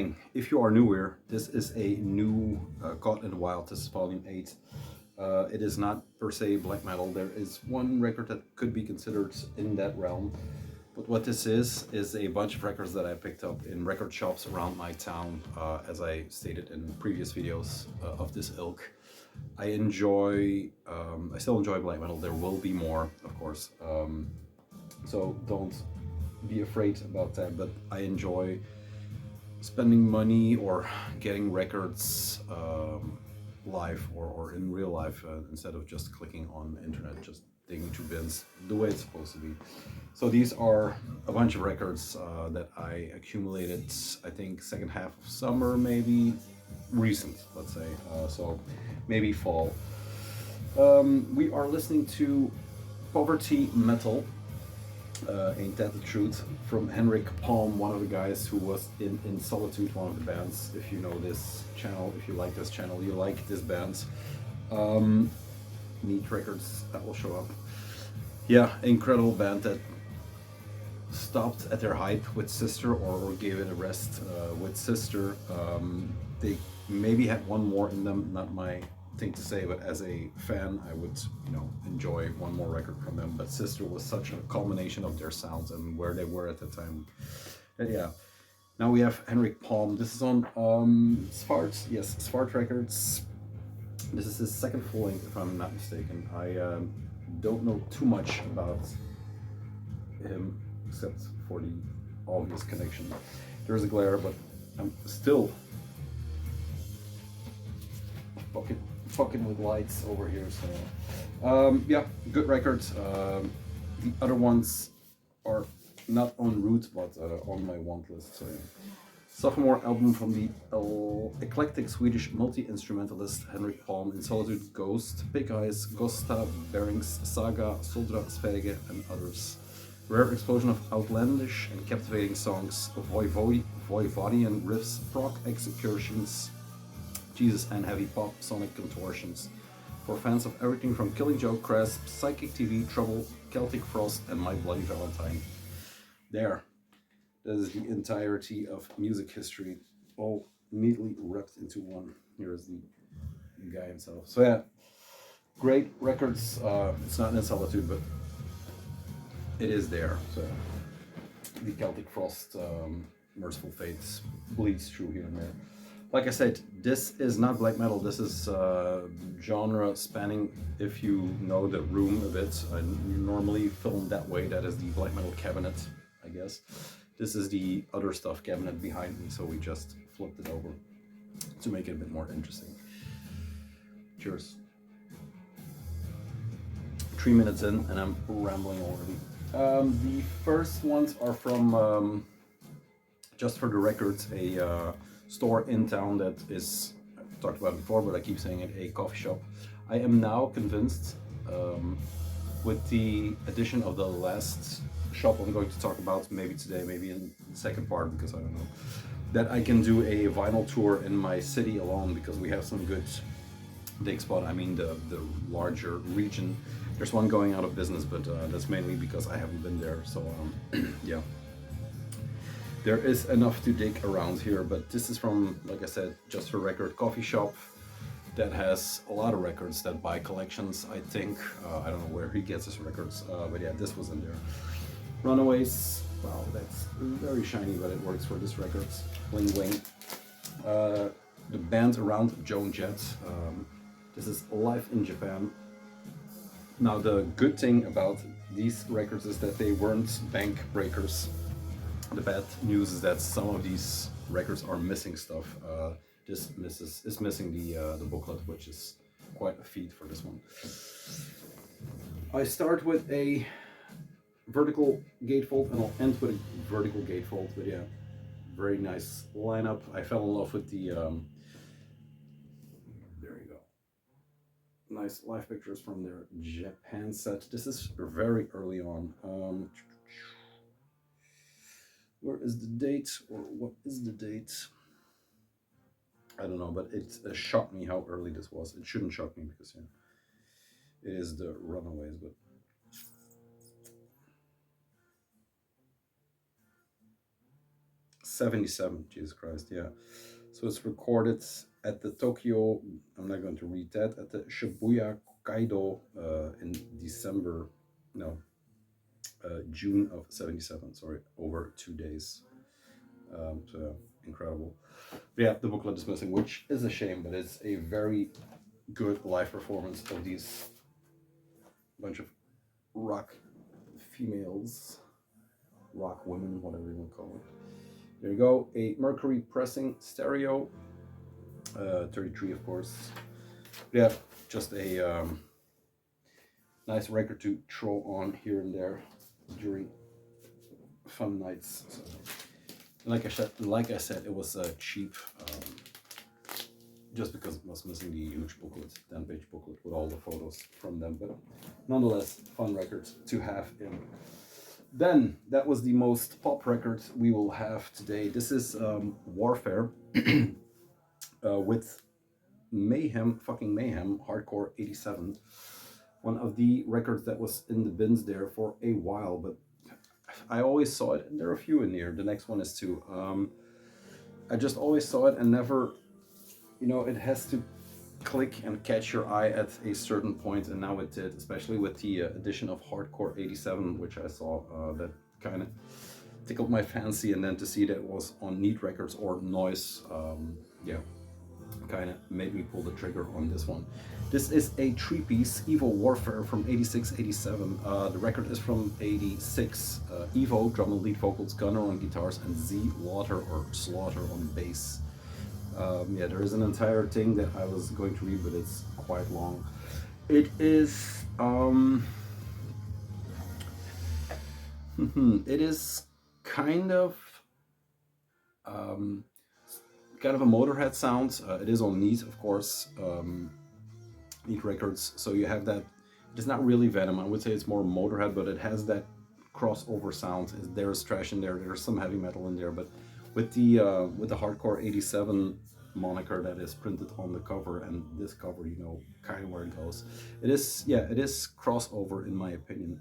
thing, if you are new here, this is a new Caught in the Wild. This is Volume 8. It is not per se black metal. There is one record that could be considered in that realm. But what this is a bunch of records that I picked up in record shops around my town, as I stated in previous videos of this ilk. I still enjoy black metal. There will be more, of course. So don't be afraid about that, but I enjoy spending money or getting records live or in real life instead of just clicking on the internet, just digging through bins the way it's supposed to be. So these are a bunch of records that I accumulated, I think second half of summer, maybe recent, let's say, so maybe fall. We are listening to Poverty Metal, Ain't That the Truth, from Henrik Palm, one of the guys who was in Solitude, one of the bands. If you know this channel, if you like this channel, you like this band. Neat records that will show up. Yeah, incredible band that stopped at their hype with Sister, or gave it a rest with Sister. They maybe had one more in them, not my thing to say, but as a fan I would, enjoy one more record from them. But Sister was such a culmination of their sounds and where they were at the time. And yeah, now we have Henrik Palm. This is on Svart, yes, Svart Records. This is his second full length, if I'm not mistaken. I don't know too much about him except for the obvious connection. There's a glare, but I'm still fucking with lights over here. So yeah, good records. The other ones are not on route, but on my want list. So yeah. Sophomore album from the eclectic Swedish multi-instrumentalist Henrik Palm, in Solitude, Ghost, Big Eyes, Gosta, Bearings, Saga, Soldra, Sverige, and others. Rare explosion of outlandish and captivating songs, Voivodian riffs, prog executions, Jesus, and heavy pop sonic contortions. For fans of everything from Killing Joke, Crass, Psychic TV, Trouble, Celtic Frost, and My Bloody Valentine. There. That is the entirety of music history, all neatly wrapped into one. Here is the guy himself. So yeah, great records. It's not in Solitude, but it is there. So the Celtic Frost, Merciful Fates bleeds through here and there. Like I said, this is not black metal. This is genre spanning. If you know the room a bit, I normally film that way. That is the black metal cabinet, I guess. This is the other stuff cabinet behind me, so we just flipped it over to make it a bit more interesting. Cheers. 3 minutes in and I'm rambling already. The first ones are from, just for the records, a store in town that is, I've talked about it before, but I keep saying it, a coffee shop. I am now convinced, with the addition of the last shop I'm going to talk about, maybe today, maybe in the second part, because I don't know, that I can do a vinyl tour in my city alone, because we have some good dig spot. I mean the larger region. There's one going out of business, but that's mainly because I haven't been there. So yeah, there is enough to dig around here. But this is from, like I said, Just for Record coffee shop that has a lot of records that buy collections, I think. I don't know where he gets his records, but yeah, this was in there. Runaways, wow, that's very shiny, but it works for this records. Bling Bling. The band around Joan Jett. This is live in Japan. Now the good thing about these records is that they weren't bank breakers. The bad news is that some of these records are missing stuff. This is missing the booklet, which is quite a feat for this one. I start with a vertical gatefold and I'll end with a vertical gatefold, but yeah, very nice lineup. I fell in love with the there you go, nice live pictures from their Japan set. This is very early on. Where is the date, or what is the date? I don't know, but it shocked me how early this was. It shouldn't shock me because yeah, it is the Runaways, but 77, Jesus Christ, yeah. So it's recorded at the Tokyo, I'm not going to read that, at the Shibuya Kaido in December, no, June of 77, sorry, over 2 days. So yeah, incredible. But yeah, the booklet is missing, which is a shame, but it's a very good live performance of these bunch of rock females, rock women, whatever you want to call it. There you go, a Mercury pressing stereo, 33 of course. Yeah, just a nice record to throw on here and there during fun nights. So, like I said, it was cheap, just because it was missing the huge booklet, 10-page booklet with all the photos from them. But nonetheless, fun records to have in. Then that was the most pop record we will have today. This is Warfare with Mayhem, fucking Mayhem, Hardcore 87. One of the records that was in the bins there for a while, but I always saw it, and there are a few in here. The next one is too. I just always saw it and never, you know, it has to click and catch your eye at a certain point, and now it did, especially with the edition of Hardcore 87, which I saw, that kind of tickled my fancy, and then to see that it was on Neat Records or Noise, yeah, kind of made me pull the trigger on this one. This is a 3-piece Evo Warfare from 86-87. The record is from 86. Evo, drum and lead vocals, Gunner on guitars, and Z Laughter or Slaughter on bass. Yeah, there is an entire thing that I was going to read, but it's quite long. It is it is kind of a Motorhead sound. It is on Neat, of course, Neat Records. So you have that. It's not really Venom. I would say it's more Motorhead, but it has that crossover sound. There is thrash in there. There's some heavy metal in there, but with the Hardcore 87 moniker that is printed on the cover, and this cover, you know, kind of where it goes. It is, yeah, it is crossover in my opinion.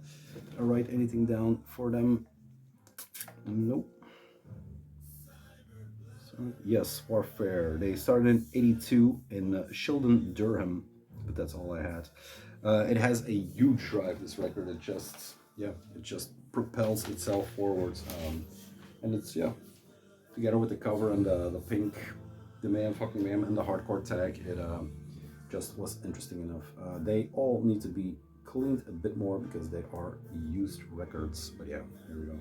I write anything down for them? Nope. Yes, Warfare. They started in 82 in Shildon, Durham, but that's all I had. It has a huge drive, this record. It just, yeah, it just propels itself forwards. And it's, yeah, together with the cover and the pink, the Mayhem, fucking Mayhem, and the hardcore tag, it just was interesting enough. They all need to be cleaned a bit more because they are used records, but yeah, here we go.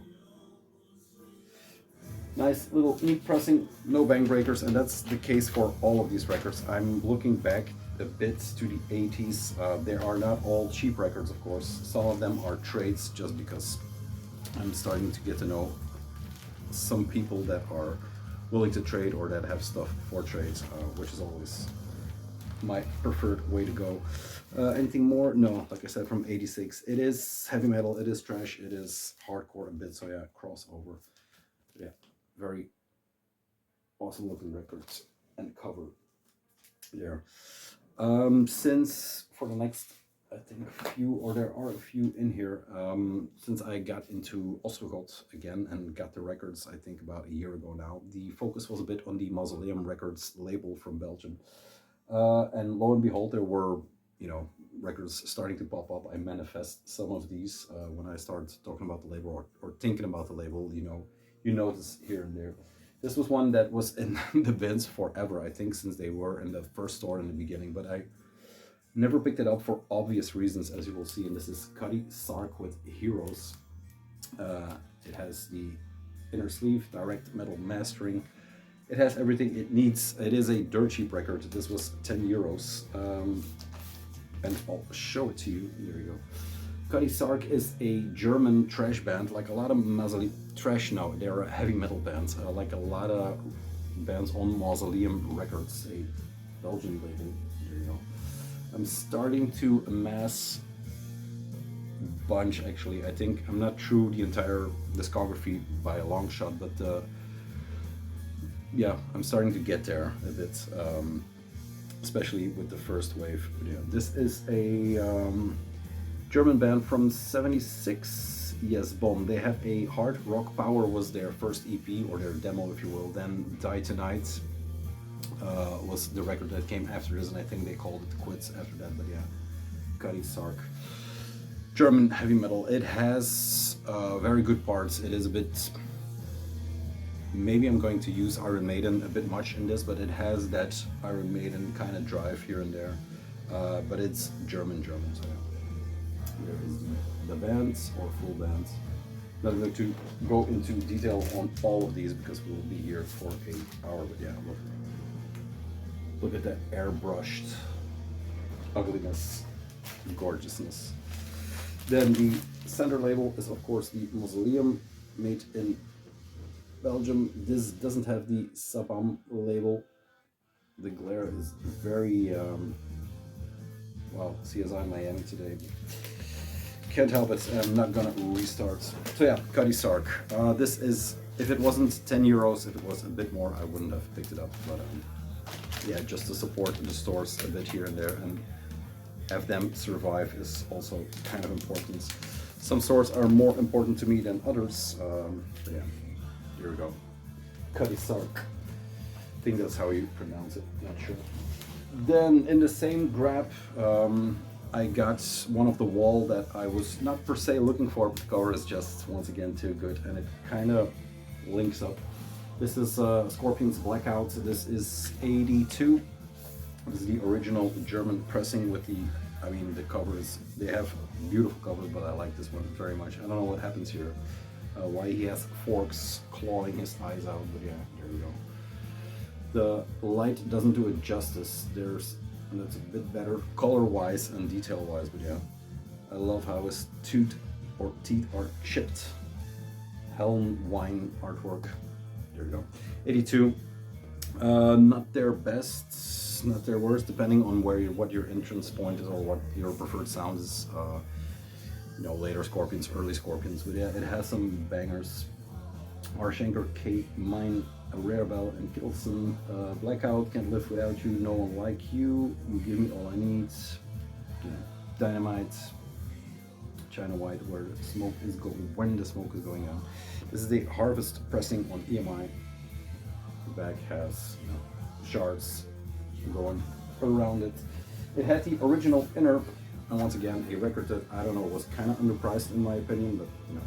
Nice little neat pressing, no bang breakers, and that's the case for all of these records. I'm looking back a bit to the 80s. They are not all cheap records, of course. Some of them are trades, just because I'm starting to get to know some people that are willing to trade or that have stuff for trades, which is always my preferred way to go. Anything more? No, like I said, from 86. It is heavy metal, it is thrash, it is hardcore a bit, so yeah, crossover. Yeah, very awesome looking records and cover there. Since for the next, I think, few, or there are a few in here, since I got into Ostrogoth again and got the records, I think about a year ago now, the focus was a bit on the Mausoleum Records label from Belgium. And lo and behold, there were, you know, records starting to pop up. I manifest some of these when I started talking about the label or thinking about the label, you know, you notice here and there. This was one that was in the bins forever, I think, since they were in the first store in the beginning, but I never picked it up for obvious reasons, as you will see. And this is Cuddy Sark with Heroes. It has the inner sleeve, direct metal mastering. It has everything it needs. It is a dirt cheap record. This was 10 euros. And I'll show it to you. There you go. Cuddy Sark is a German thrash band, like a lot of thrash now. They're a heavy metal bands, like a lot of bands on Mausoleum Records, a Belgian label. There you go. I'm starting to amass a bunch, actually. I think I'm not through the entire discography by a long shot, but yeah, I'm starting to get there a bit, especially with the first wave. Yeah, this is a German band from '76. Yes, Bomb. They had a hard rock power was their first EP or their demo, if you will. Then Die Tonight was the record that came after this, and I think they called it quits after that. But yeah, Cuddy Sark. German heavy metal. It has very good parts. It is a bit. Maybe I'm going to use Iron Maiden a bit much in this, but it has that Iron Maiden kind of drive here and there. But it's German, so yeah. There is the bands or full bands. Not going to go into detail on all of these because we will be here for an hour. But yeah, look at that airbrushed ugliness, gorgeousness. Then the center label is of course the Mausoleum, made in Belgium. This doesn't have the Sapam label. The glare is very well, CSI Miami today. Can't help it, I'm not gonna restart. So yeah, Cuddy Sark. This is, if it wasn't 10 euros, if it was a bit more, I wouldn't have picked it up. But yeah, just to support the stores a bit here and there and have them survive is also kind of important. Some stores are more important to me than others. But yeah, here we go. Cuddy Sark. I think that's how you pronounce it, not sure. Then in the same grab, I got one of the Vaal that I was not per se looking for, but the cover is just once again too good and it kind of links up. This is Scorpions Blackout. This is 82. This is the original German pressing with the, I mean, the covers, they have beautiful covers, but I like this one very much. I don't know what happens here, why he has forks clawing his eyes out, but yeah, here we go. The light doesn't do it justice. And that's a bit better color-wise and detail-wise, but yeah. I love how his teeth are chipped. Helm wine artwork. There we go. 82. Not their best, not their worst, depending on what your entrance point is or what your preferred sound is. You know, later Scorpions, early Scorpions, but yeah, it has some bangers. Marshanker, Kate, Mine, Rarebell, and Kilson. Blackout, Can't Live Without You, No One Like You, You Give Me All I Need. You know, Dynamite, China White, Where the Smoke Is Going, When the Smoke Is Going Out. This is the Harvest pressing on EMI. The back has, you know, shards going around it. It had the original inner, and once again, a record that I don't know was kind of underpriced in my opinion, but you know,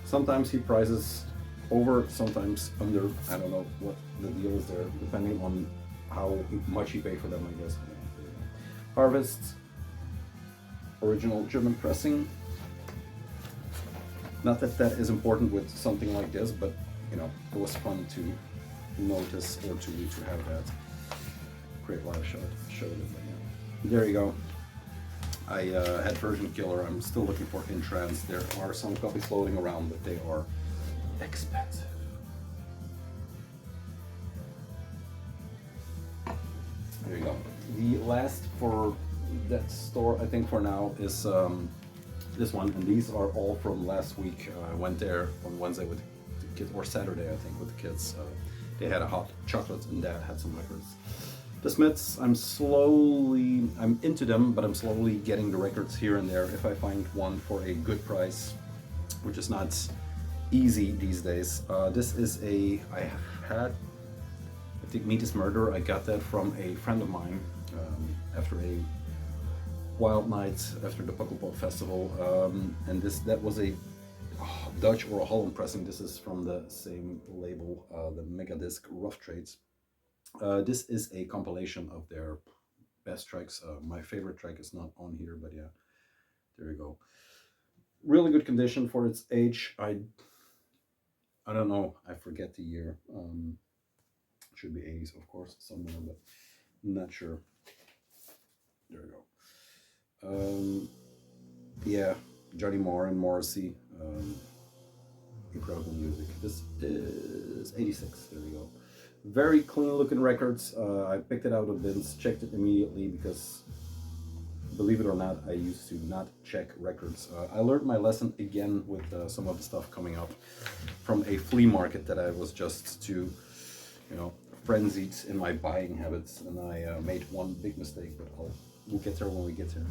sometimes he prices over, sometimes under. I don't know what the deal is there, depending on how much you pay for them, I guess. Harvest, original German pressing. Not that that is important with something like this, but you know, it was fun to notice or to have that. Great live showed it. Yeah. There you go. I had Version Killer. I'm still looking for In Trance. There are some copies floating around, but they are expensive. There you go. The last for that store, I think for now, is this one, and these are all from last week. I went there on Wednesday with the kids, or Saturday, I think, with the kids. They had a hot chocolate, and Dad had some records. The Smiths, I'm into them, but I'm slowly getting the records here and there if I find one for a good price, which is not easy these days. This is I think Meat is Murder. I got that from a friend of mine after a wild night after the Pukkelpop Festival, and that was a Dutch or a Holland pressing. This is from the same label, the Megadisc Rough Trades. This is a compilation of their best tracks. My favorite track is not on here, but yeah, there you go. Really good condition for its age. I don't know, I forget the year. Should be 80s, of course, somewhere, but I'm not sure. There we go. Yeah, Johnny Marr and Morrissey. Incredible music. This is 86, there we go. Very clean looking records. I picked it out of bins, checked it immediately because, believe it or not, I used to not check records. I learned my lesson again with some of the stuff coming up from a flea market that I was just too, you know, frenzied in my buying habits, and I made one big mistake, but we'll get there when we get there.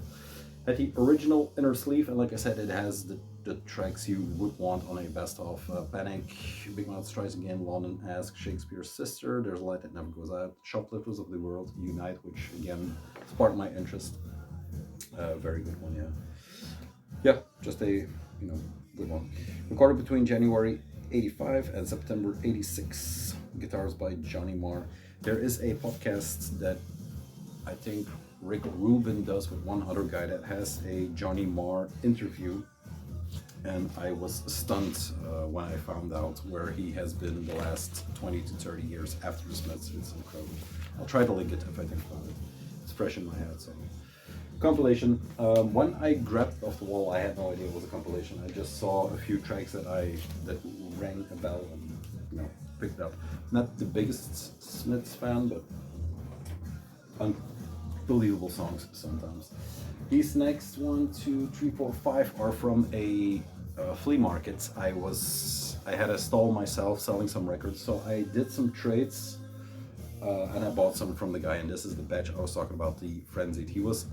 At the original inner sleeve, and like I said, it has the tracks you would want on a best of. Panic, Big Mouth Strikes Again, London Ask, Shakespeare's Sister, There's a Light That Never Goes Out, Shoplifters of the World, Unite, which again sparked my interest. Very good one, yeah. Yeah, just a good one. Recorded between January 85 and September 86. Guitars by Johnny Marr. There is a podcast that I think Rick Rubin does with one other guy that has a Johnny Marr interview, and I was stunned when I found out where he has been the last 20 to 30 years after the Smiths. It's incredible. I'll try to link it if I think about it. It's fresh in my head. So, compilation. When I grabbed it off the wall, I had no idea it was a compilation. I just saw a few tracks that rang a bell and picked up. Not the biggest Smiths fan, but unbelievable songs sometimes. These next 1, 2, 3, 4, 5 are from a flea market. I had a stall myself selling some records, so I did some trades and I bought some from the guy. And this is the batch I was talking about, the Frenzied. He was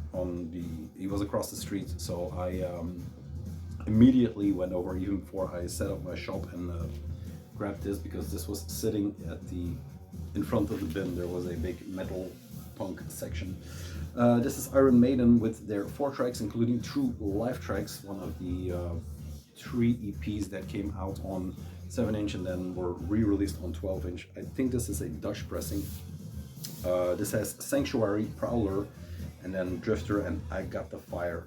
across the street, so I immediately went over even before I set up my shop and grabbed this, because this was sitting in front of the bin. There was a big metal punk section. This is Iron Maiden with their 4 tracks, including 2 live tracks, one of the 3 EPs that came out on 7-inch and then were re-released on 12-inch. I think this is a Dutch pressing. This has Sanctuary, Prowler, and then Drifter and I Got the Fire.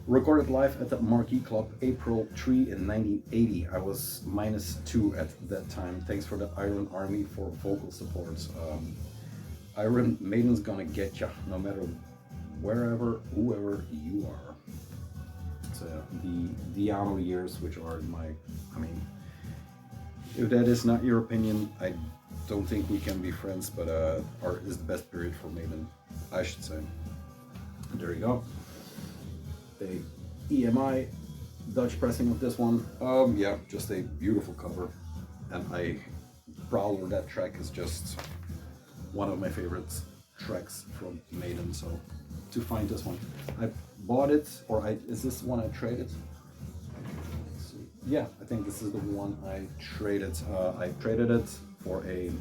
Recorded live at the Marquee Club, April 3 in 1980. I was -2 at that time. Thanks for the Iron Army for vocal support. Iron Maiden's gonna get ya, no matter whoever you are. So the Diano years, which are if that is not your opinion, I don't think we can be friends, but is the best period for Maiden, I should say. And there you go. A EMI Dutch pressing of this one. Yeah, just a beautiful cover, and Prowler, that track is just one of my favorite tracks from Maiden. So to find this one, I bought it, is this one I traded? Let's see. Yeah, I think this is the one I traded. I traded it for I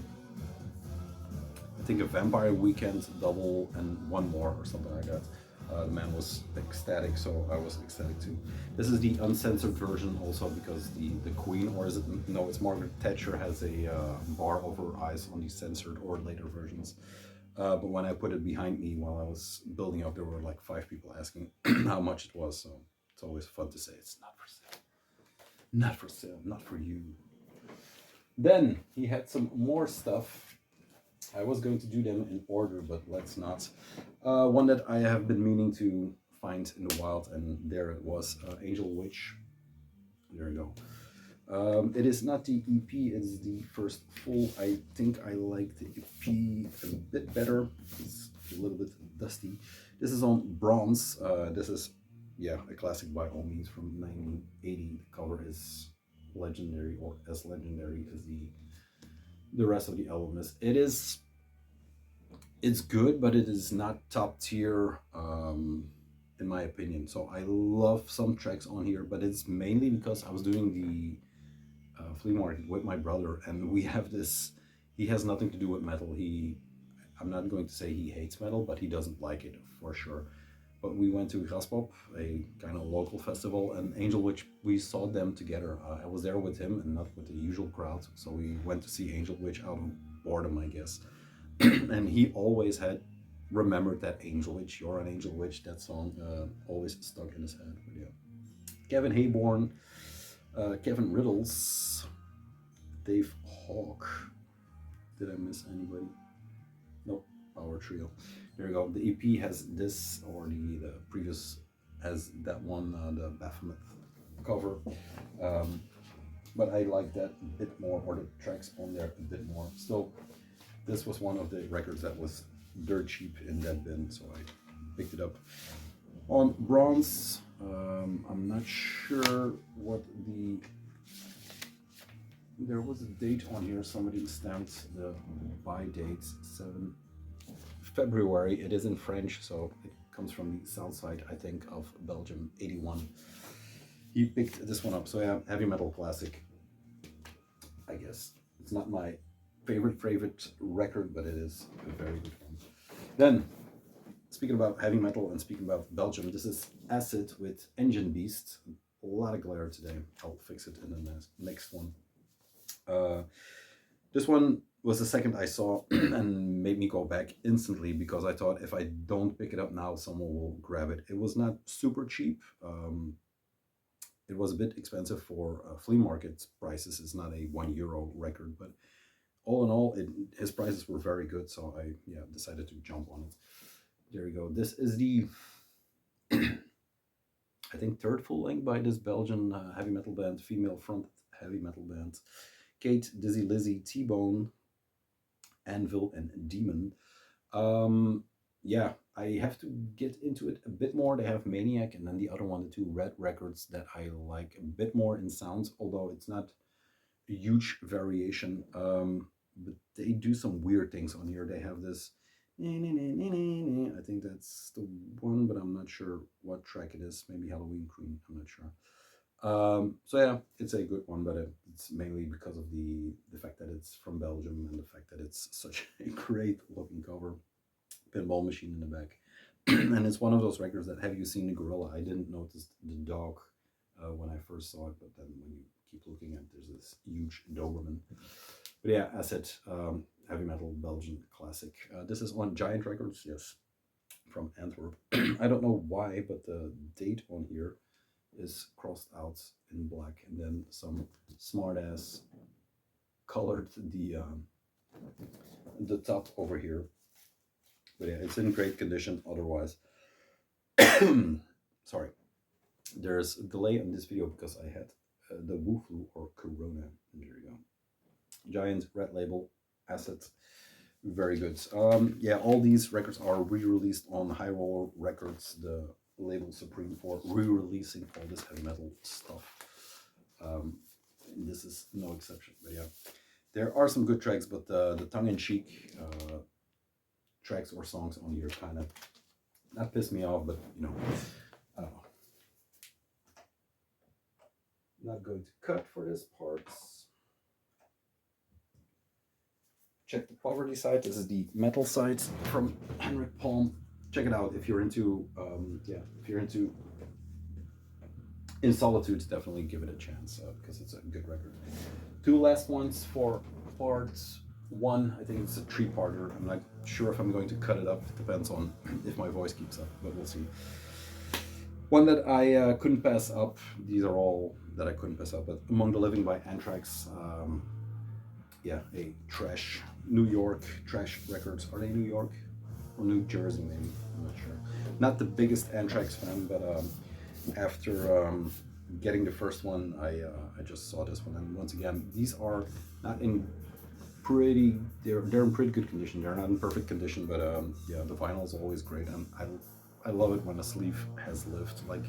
think a Vampire Weekend double and one more or something like that. The man was ecstatic, so I was ecstatic too. This is the uncensored version also, because the Queen, or is it, no, it's Margaret Thatcher, has a bar over her eyes on the censored or later versions. But when I put it behind me while I was building up, there were like 5 people asking how much it was, so it's always fun to say it's not for sale. Not for sale, not for you. Then he had some more stuff. I was going to do them in order, but let's not. One that I have been meaning to find in the wild, and there it was, Angel Witch. There you go. It is not the EP, it's the first full. I think I like the EP a bit better. It's a little bit dusty. This is on bronze. This is, yeah, a classic by all means from 1980. The cover is legendary, or as legendary as the rest of the album is. It's good, but it is not top tier in my opinion. So I love some tracks on here, but it's mainly because I was doing the flea market with my brother, and we have this. He has nothing to do with metal. I'm not going to say he hates metal, but he doesn't like it for sure. But we went to Graspop, a kind of local festival, and Angel Witch, we saw them together. I was there with him and not with the usual crowd, so we went to see Angel Witch out of boredom, I guess. And he always had remembered that Angel Witch, You're an Angel Witch, that song always stuck in his head. But yeah. Kevin Hayborn, Kevin Riddles, Dave Hawk. Did I miss anybody? Nope, Power Trio. There you go. The EP has this, or the previous has that one, the Baphomet cover. But I like that a bit more, or the tracks on there a bit more. Still, this was one of the records that was dirt cheap in that bin, so I picked it up. On bronze, I'm not sure what there was a date on here. Somebody stamped the buy date, 7 February. It is in French, so it comes from the south side, I think, of Belgium, 81. He picked this one up. So yeah, heavy metal classic, I guess. It's not my favorite record, but it is a very good one. Then, speaking about heavy metal and speaking about Belgium, this is Acid with Engine Beast. A lot of glare today. I'll fix it in the next one. This one was the second I saw and made me go back instantly because I thought if I don't pick it up now, someone will grab it. It was not super cheap. It was a bit expensive for flea market prices. It's not a €1 record, but all in all, his prices were very good. So I decided to jump on it. There we go. This is the I think third full length by this Belgian heavy metal band, female front heavy metal band. Kate, Dizzy Lizzy, T-Bone, Anvil, and Demon. Yeah, I have to get into it a bit more. They have Maniac and then the other one, the two Red records that I like a bit more in sounds, although it's not a huge variation. But they do some weird things on here. They have this, I think that's the one, but I'm not sure what track it is. Maybe Halloween Queen, I'm not sure. So yeah, it's a good one, but it's mainly because of the fact that it's from Belgium and the fact that it's such a great looking cover. Pinball machine in the back. And it's one of those records that, have you seen the gorilla? I didn't notice the dog when I first saw it, but then when you keep looking at, there's this huge Doberman. But yeah, Acid, heavy metal Belgian classic. This is on Giant Records, yes, from Antwerp. I don't know why, but the date on here is crossed out in black, and then some smart ass colored the top over here. But yeah, it's in great condition otherwise. Sorry, there's a delay on this video because I had the Wu Flu or Corona. There you go. Giant red label, Acid, very good. Yeah, all these records are re-released on High Roller Records, the label supreme for re-releasing all this heavy metal stuff. This is no exception. But yeah, there are some good tracks, but the tongue-in-cheek tracks or songs on here kind of not piss me off, but you know, I don't know. Not going to cut for this part. Check the poverty side. This is the metal side from Henrik Palm. Check it out if you're into if you're into In Solitude, definitely give it a chance because it's a good record. Two last ones for part one. I think it's a three-parter. I'm not sure if I'm going to cut it up. It depends on if my voice keeps up, but we'll see. One that I couldn't pass up. These are all that I couldn't pass up. But Among the Living by Anthrax. Yeah, a thrash, New York thrash records. Are they New York or New Jersey? Maybe, I'm not sure. Not the biggest Anthrax fan, but after getting the first one, I just saw this one, and once again, these are not in pretty. They're in pretty good condition. They're not in perfect condition, but yeah, the vinyl is always great, and I love it when a sleeve has lived. Like,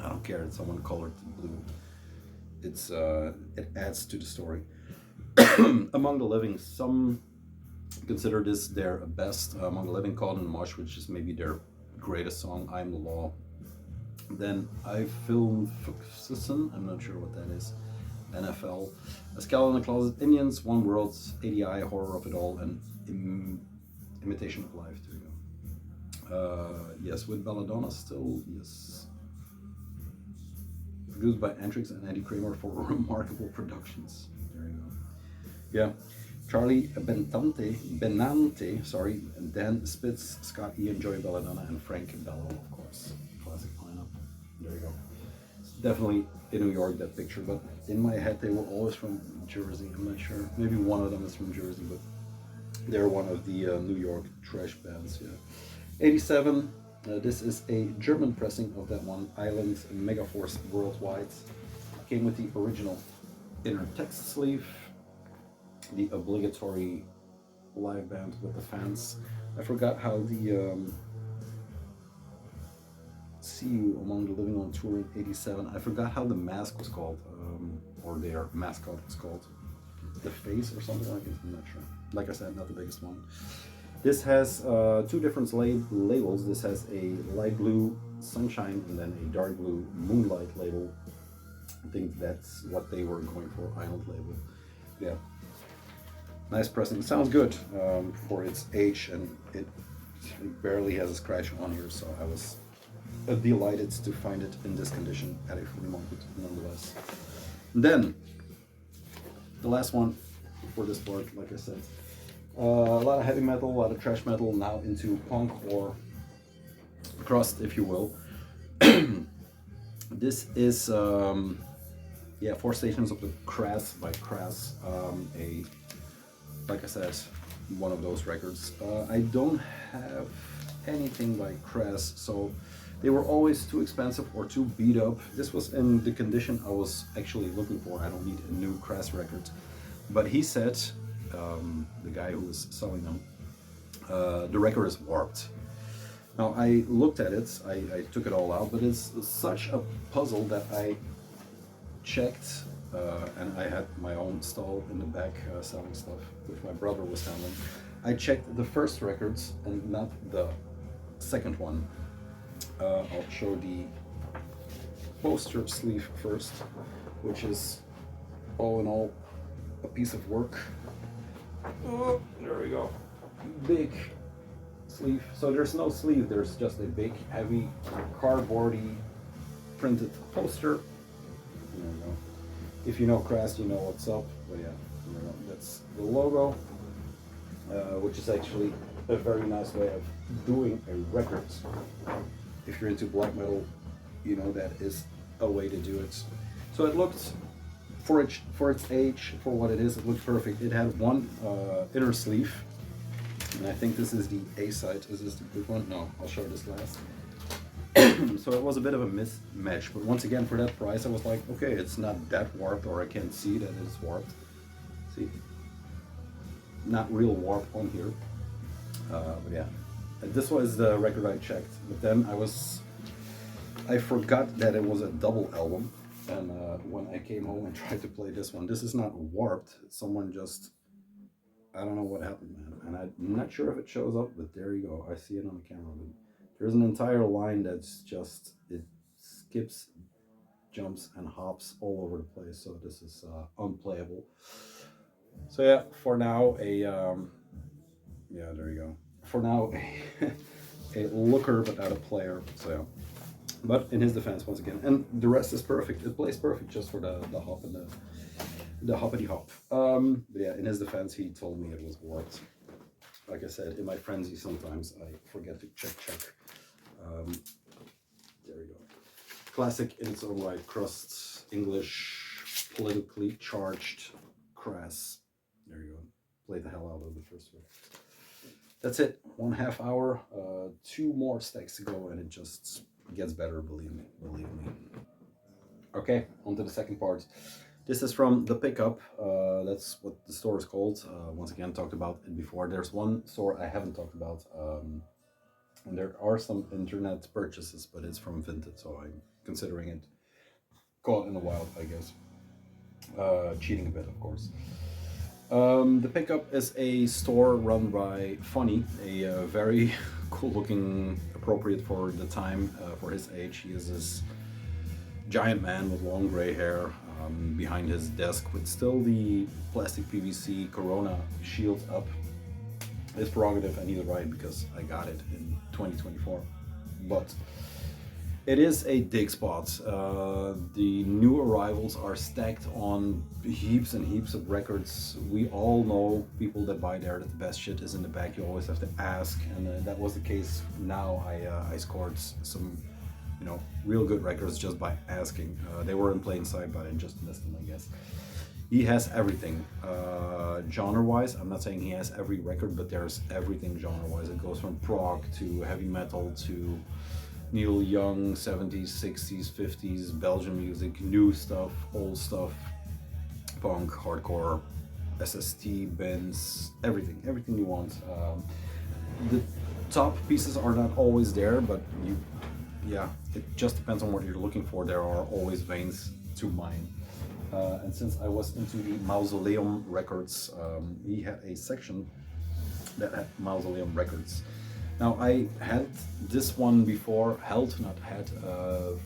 I don't care if someone colored blue. It's it adds to the story. Among the Living, some consider this their best. Among the Living, Caught in the Mosh, which is maybe their greatest song, I'm the Law. Then I Film Fuxison, I'm not sure what that is. NFL, A Skull in the Closet, Indians, One World, ADI, Horror of It All, and Imitation of Life. There you go. Yes, with Belladonna still, yes. Produced by Anthrax and Eddie Kramer for Remarkable Productions. There you go. Yeah. Charlie Benante, sorry, Dan Spitz, Scott Ian, Joey Belladonna, and Frank Bello, of course. Classic lineup. There you go. It's definitely in New York, that picture, but in my head they were always from Jersey. I'm not sure. Maybe one of them is from Jersey, but they're one of the New York trash bands. Yeah. 87. This is a German pressing of that one, Island Megaforce Worldwide. Came with the original inner text sleeve, the obligatory live band with the fans. I forgot how the See You Among the Living on Tour in 87. I forgot how the mask was called, or their mascot was called. The Face or something like it, I'm not sure. Like I said, not the biggest one. This has two different labels. This has a light blue Sunshine and then a dark blue Moonlight label. I think that's what they were going for, Island label. Yeah, nice pressing. It sounds good for its age, and it barely has a scratch on here, so I was delighted to find it in this condition at a flea market nonetheless. And then the last one for this part, like I said, a lot of heavy metal, a lot of thrash metal, now into punk or crust, if you will. This is yeah, 4 Stations of the Crass by Crass. Like I said, one of those records. I don't have anything by Crass, so they were always too expensive or too beat up. This was in the condition I was actually looking for. I don't need a new Crass record. But he said, the guy who was selling them, the record is warped. Now I looked at it, I took it all out, but it's such a puzzle that I checked, and I had my own stall in the back selling stuff, which my brother was selling. I checked the first records and not the second one. I'll show the poster sleeve first, which is all in all a piece of work. Oh, there we go. Big sleeve. So there's no sleeve, there's just a big, heavy, cardboardy printed poster. There we go. If you know Crass, you know what's up. But yeah, there we go. That's the logo, which is actually a very nice way of doing a record. If you're into black metal, you know that is a way to do it. So it looked, for its age, for what it is, it looked perfect. It had one inner sleeve, and I think this is the A side. Is this the good one? No, I'll show this last. So it was a bit of a mismatch, but once again, for that price, I was like, okay, it's not that warped, or I can't see that it's warped. See, not real warp on here, but yeah. This was the record I checked, but then I forgot that it was a double album, and when I came home and tried to play this one, this is not warped. Someone just, I don't know what happened, man, and I'm not sure if it shows up, but there you go. I see it on the camera. But there's an entire line that's just, it skips, jumps, and hops all over the place. So this is unplayable. So yeah, for now yeah, there you go. For now, a looker but not a player. So yeah. But in his defense, once again, and the rest is perfect. It plays perfect just for the hop and the hoppity hop. But yeah, in his defense, he told me it was warped. Like I said, in my frenzy, sometimes I forget to check. There we go. Classic in its own right. Crust, English, politically charged, Crass. There you go. Play the hell out of the first one. That's it. 1/2 hour. 2 more stacks to go, and it just gets better. Believe me. Okay, on to the second part. This is from The Pickup. That's what the store is called. Once again, talked about it before. There's one store I haven't talked about, and there are some internet purchases, but it's from Vinted, so I'm considering it caught in the wild, I guess. Cheating a bit, of course. The Pickup is a store run by Funny, a very cool-looking, appropriate for the time, for his age. He is this giant man with long gray hair behind his desk with still the plastic PVC Corona shield up. It's prerogative, and he's right, because I got it in 2024. But it is a dig spot. The new arrivals are stacked on heaps and heaps of records. We all know people that buy there that the best shit is in the back. You always have to ask, and that was the case. Now I scored some, real good records just by asking. They were in plain sight, but I just missed them, I guess. He has everything. Genre-wise, I'm not saying he has every record, but there's everything genre-wise. It goes from prog to heavy metal to Neil Young, 70s, 60s, 50s, Belgian music, new stuff, old stuff, punk, hardcore, SST, Benz, everything you want. The top pieces are not always there, but it just depends on what you're looking for. There are always veins to mine. And since I was into the Mausoleum records, he had a section that had Mausoleum records. Now I had this one before, not had,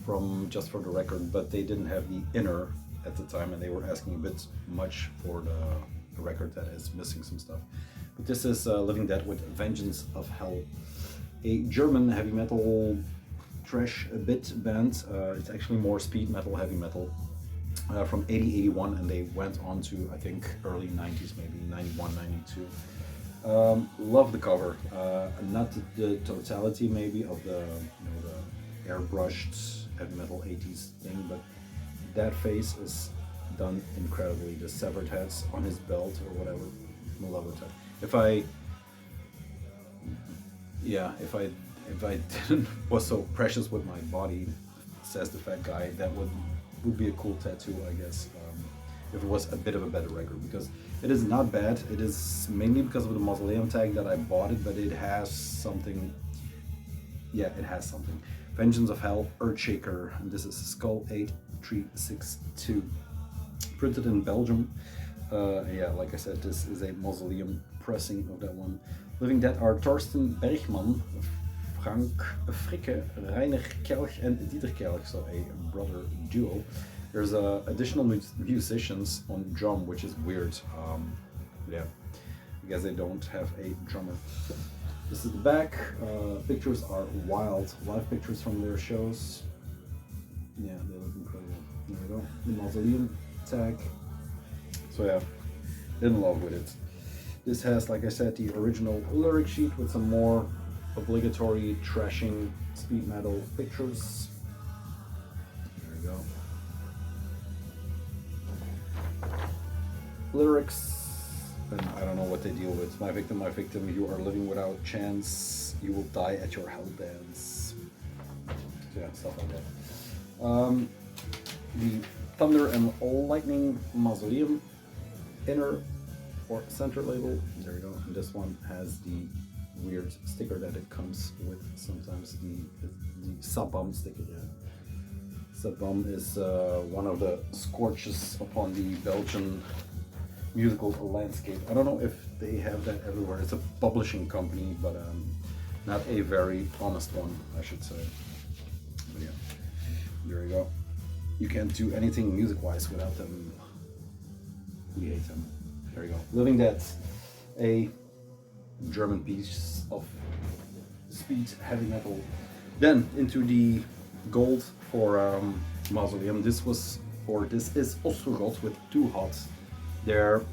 from Just for the Record, but they didn't have the inner at the time, and they were asking a bit much for the record that is missing some stuff. But this is Living Dead with Vengeance of Hell, a German heavy metal thrash bit band. It's actually more speed metal, heavy metal, from 80-81, and they went on to, I think, early 90s, maybe 91, 92. Love the cover, not the totality maybe of the, the airbrushed heavy metal 80s thing, but that face is done incredibly. The severed heads on his belt or whatever, I love it. If I didn't was so precious with my body, says the fat guy, that would be a cool tattoo, I guess. If it was a bit of a better record, because it is not bad. It is mainly because of the Mausoleum tag that I bought it, but it has something. Yeah, it has something. Vengeance of Hell, Earthshaker, and this is Skull 8362, printed in Belgium. Yeah, like I said, this is a Mausoleum pressing of that one. Living Dead are Torsten Bergman, Frank Fricke, Reiner Kelch, and Dieter Kelch, so a brother duo. There's additional musicians on drum, which is weird. Yeah, I guess they don't have a drummer. This is the back. Pictures are wild. Live pictures from their shows. Yeah, they look incredible. There we go. The Mausoleum tag. So yeah, in love with it. This has, like I said, the original lyric sheet with some more obligatory trashing speed metal pictures. There we go. Lyrics, and I don't know what they deal with. My victim, you are living without chance. You will die at your hell dance. So yeah, stuff like that. The Thunder and Lightning Mausoleum inner or center label. There we go. And this one has the weird sticker that it comes with sometimes, the Sabam sticker. Yeah. Sabam is one of the scorches upon the Belgian musical landscape. I don't know if they have that everywhere. It's a publishing company, but not a very honest one, I should say. But yeah, there you go. You can't do anything music-wise without them. We hate them. There you go. Living Dead, a German piece of speed heavy metal. Then into the gold for Mausoleum. This is Ostrogod with Too Hot. Their,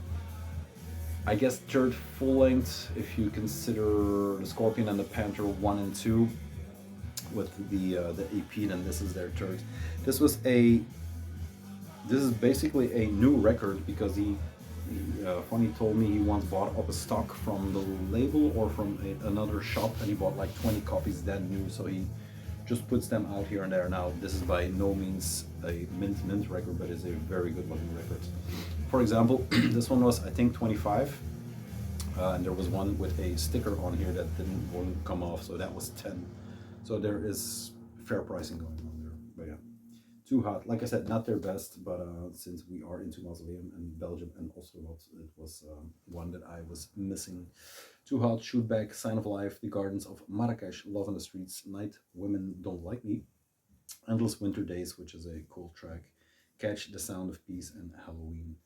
I guess, third full length, if you consider the Scorpion and the Panther 1 and 2 with the EP, then this is their third. This is basically a new record, because Funny told me he once bought up a stock from the label or from another shop, and he bought like 20 copies that new, so he just puts them out here and there. Now, this is by no means a mint record, but it's a very good looking record. For example, this one was, I think, 25, and there was one with a sticker on here that wouldn't come off, so that was 10. So there is fair pricing going on there. But yeah, Too Hot. Like I said, not their best, but since we are into Mausoleum and Belgium and Ostrogod, it was one that I was missing. Too Hot, Shoot Back, Sign of Life, The Gardens of Marrakesh, Love in the Streets, Night Women Don't Like Me, Endless Winter Days, which is a cool track, Catch the Sound of Peace, and Halloween.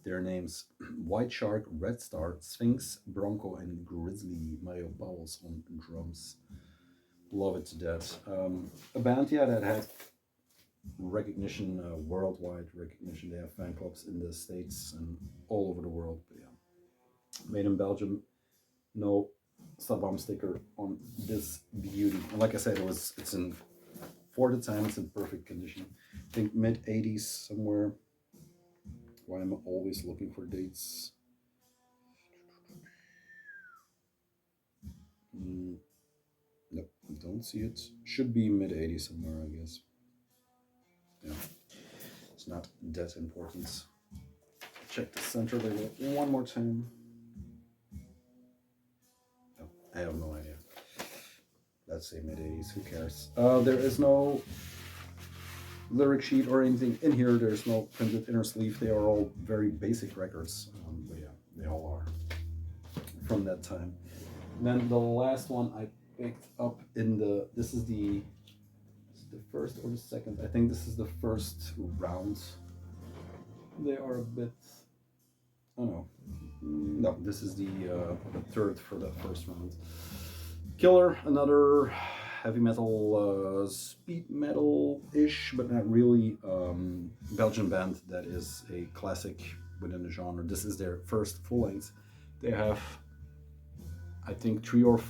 Their names: White Shark, Red Star, Sphinx, Bronco, and Grizzly. Mario Bowles on drums. Love it to death. A band, yeah, that had recognition, worldwide recognition. They have fan clubs in the States and all over the world. But yeah, made in Belgium. No Sabam sticker on this beauty. And like I said, it's in, for the time, it's in perfect condition. I think mid 80s somewhere. Why am I always looking for dates? Nope, I don't see it. Should be mid 80s somewhere, I guess. Yeah, it's not that important. Check the center label one more time. No, I have no idea. Let's say mid 80s, who cares? There is no lyric sheet or anything in here. There's no printed inner sleeve. They are all very basic records, but yeah, they all are from that time. And then the last one I picked up in the, this is the first or the second, I think this is the first round. They are a bit, oh no, this is the third for that first round. Killer, another heavy metal, speed metal-ish, but not really, Belgian band that is a classic within the genre. This is their first full length. They have, I think, 3 or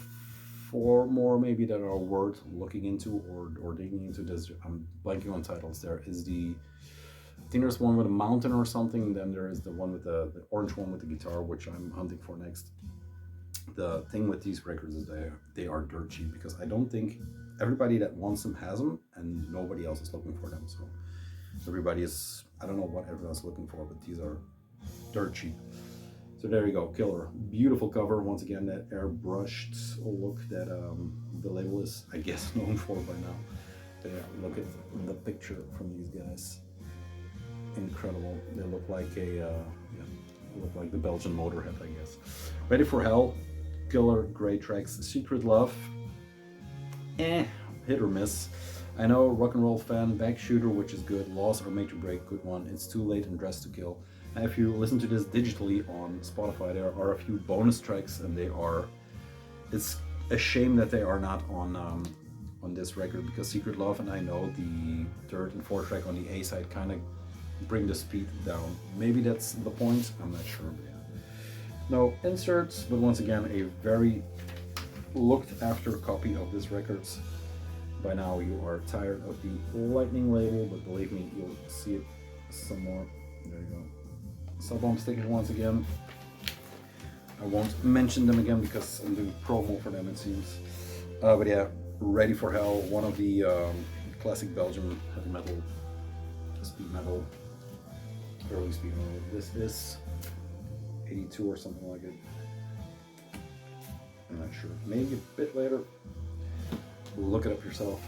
4 more maybe that are worth looking into or digging into. This, I'm blanking on titles. There is the, I think there's one with a mountain or something. Then there is the one with the orange one with the guitar, which I'm hunting for next. The thing with these records is they are dirt cheap, because I don't think everybody that wants them has them, and nobody else is looking for them. So everybody is, I don't know what everyone's looking for, but these are dirt cheap. So there you go, Killer. Beautiful cover. Once again, that airbrushed look that the label is, I guess, known for by now. But yeah, look at the picture from these guys. Incredible. They look like look like the Belgian Motorhead, I guess. Ready for Hell. Killer, great tracks. Secret Love, hit or miss. I know, rock and roll fan. Back Shooter, which is good. Loss or Make to Break, good one. It's Too Late and Dress to Kill. And if you listen to this digitally on Spotify, there are a few bonus tracks, and they are, it's a shame that they are not on this record, because Secret Love and I Know, the third and fourth track on the A side, kind of bring the speed down. Maybe that's the point, I'm not sure, but yeah. No inserts, but once again, a very looked after copy of this record. By now you are tired of the Lightning label, but believe me, you'll see it some more. There you go. Sub-bomb stickers once again. I won't mention them again because I'm doing promo for them, it seems. But yeah, Ready for Hell, one of the classic Belgian heavy metal, speed metal, early speed metal. This is 82 or something like it. I'm not sure. Maybe a bit later. Look it up yourself.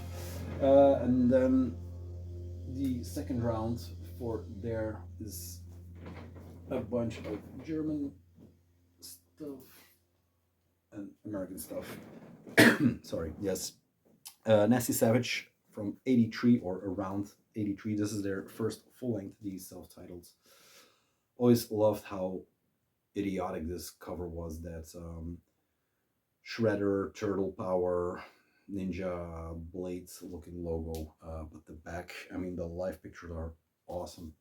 And then the second round for there is a bunch of German stuff and American stuff. Sorry, yes. Nasty Savage from 83 or around 83. This is their first full length, these self-titled. Always loved how idiotic this cover was. That Shredder, Turtle Power, Ninja Blades looking logo. But the back, I mean, the live pictures are awesome.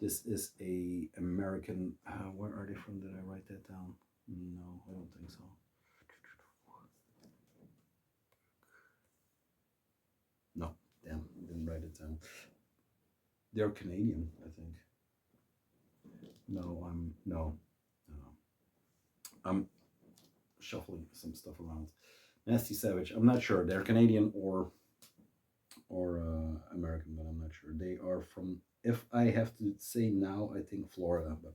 This is a American, where are they from? Did I write that down? No, I don't think so. No, damn, I didn't write it down. They're Canadian, I think. No, I'm shuffling some stuff around. Nasty Savage, I'm not sure. They're Canadian or American, but I'm not sure. They are from, if I have to say now, I think Florida, but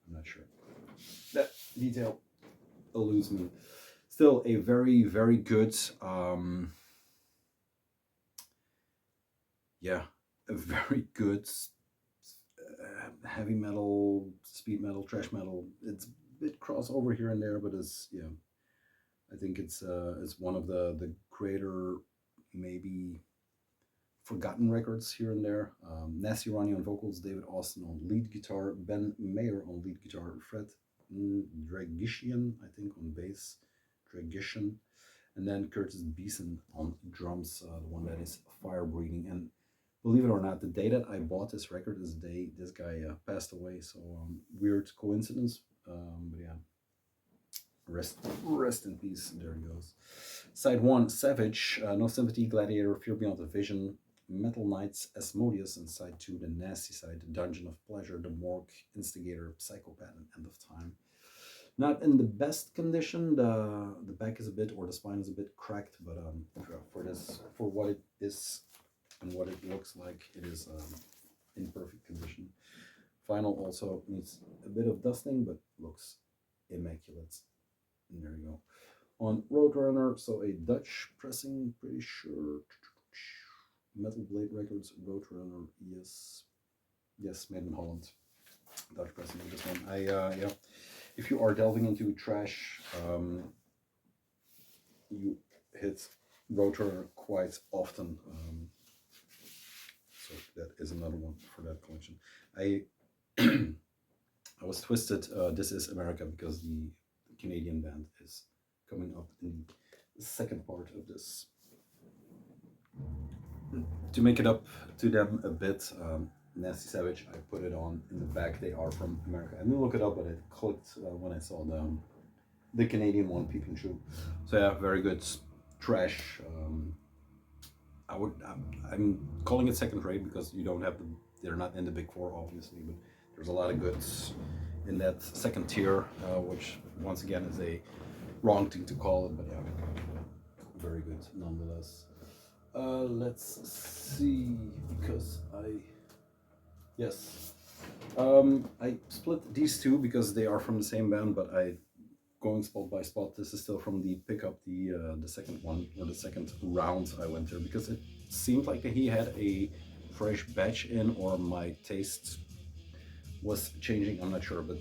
I'm not sure. That detail eludes me. Still a very, very good, yeah, a very good heavy metal, speed metal, thrash metal. It's a bit crossover here and there, but it's, yeah, I think it's one of the greater, maybe forgotten records here and there. Nasty Ronnie on vocals, David Austin on lead guitar, Ben Mayer on lead guitar, Fred Dragishian, I think, on bass, Dragishian, and then Curtis Beeson on drums, the one that is fire breathing. And believe it or not, the day that I bought this record is the day this guy passed away. So weird coincidence, but yeah. Rest in peace. There he goes. Side 1, Savage, No Sympathy, Gladiator, Fear Beyond the Vision, Metal Knights, Asmodeus, and Side 2, the Nasty Side, the Dungeon of Pleasure, the Morgue, Instigator, Psychopath, and End of Time. Not in the best condition. The back is a bit, or the spine is a bit cracked, but for what it is and what it looks like, it is in perfect condition. Vinyl also needs a bit of dusting, but looks immaculate. And there you go. On Roadrunner, so a Dutch pressing, pretty sure. Metal Blade Records, Roadrunner, yes, made in Holland. Dutch pressing of this one. Yeah, if you are delving into thrash, you hit Rotor quite often. So that is another one for that collection. I I was twisted. This is America because the Canadian band is coming up in the second part of this. To make it up to them a bit, Nasty Savage, I put it on in the back. They are from America. I didn't look it up, but it clicked when I saw the Canadian one peeping through. So yeah, very good thrash. I'm calling it second rate because you don't have they're not in the big four obviously, but there's a lot of goods in that second tier, which once again is a wrong thing to call it, but yeah, very good nonetheless. Let's see, because I split these two because they are from the same band, but going spot by spot. This is still from the pickup, the second one, or the second round I went there, because it seemed like he had a fresh batch in, or my taste was changing, I'm not sure, but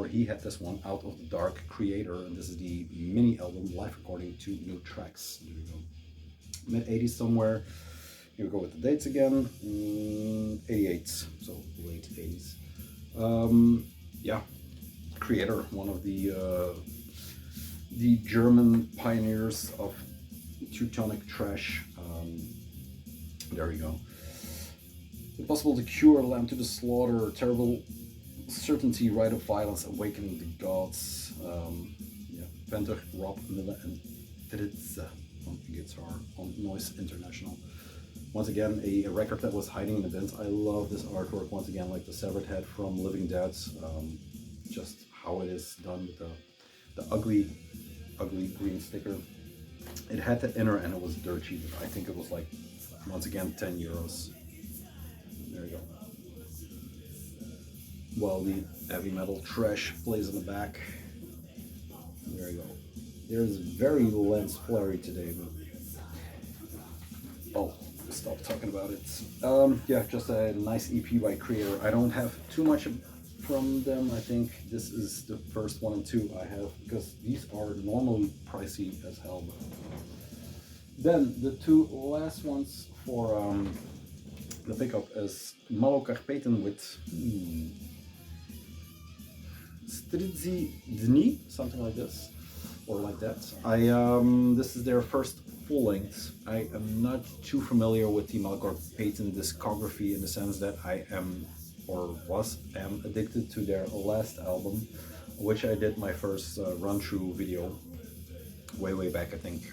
he had this one, Out of the Dark Kreator, and this is the mini album, live recording, 2 new tracks. There you go. Mid-80s somewhere. Here we go with the dates again. 88, so late 80s. Yeah, Kreator, one of the German pioneers of Teutonic thrash. There we go. Impossible to cure, lamb to the slaughter, terrible certainty, rite of violence, awakening the gods. Yeah, Venter, Rob, Miller, and Fritz on guitar on Noise International. Once again, a record that was hiding in the bins. I love this artwork. Once again, like the severed head from Living Dead. Just how it is done with the ugly green sticker. It had the inner and it was dirt cheap. I think it was like, once again, 10 euros. There you go. While the heavy metal thrash plays in the back. There you go. There's very lens flary today, but oh, stop talking about it. Yeah, just a nice EP by Kreator. I don't have too much from them. I think this is the first 1 and 2 I have, because these are normally pricey as hell. Then the 2 last ones for the pickup is Malo Carpeten with Stridzi Dni, something like this. Or like that. This is their first full length. I am not too familiar with the Malcolm Payton discography in the sense that I am addicted to their last album, which I did my first run through video way back, I think.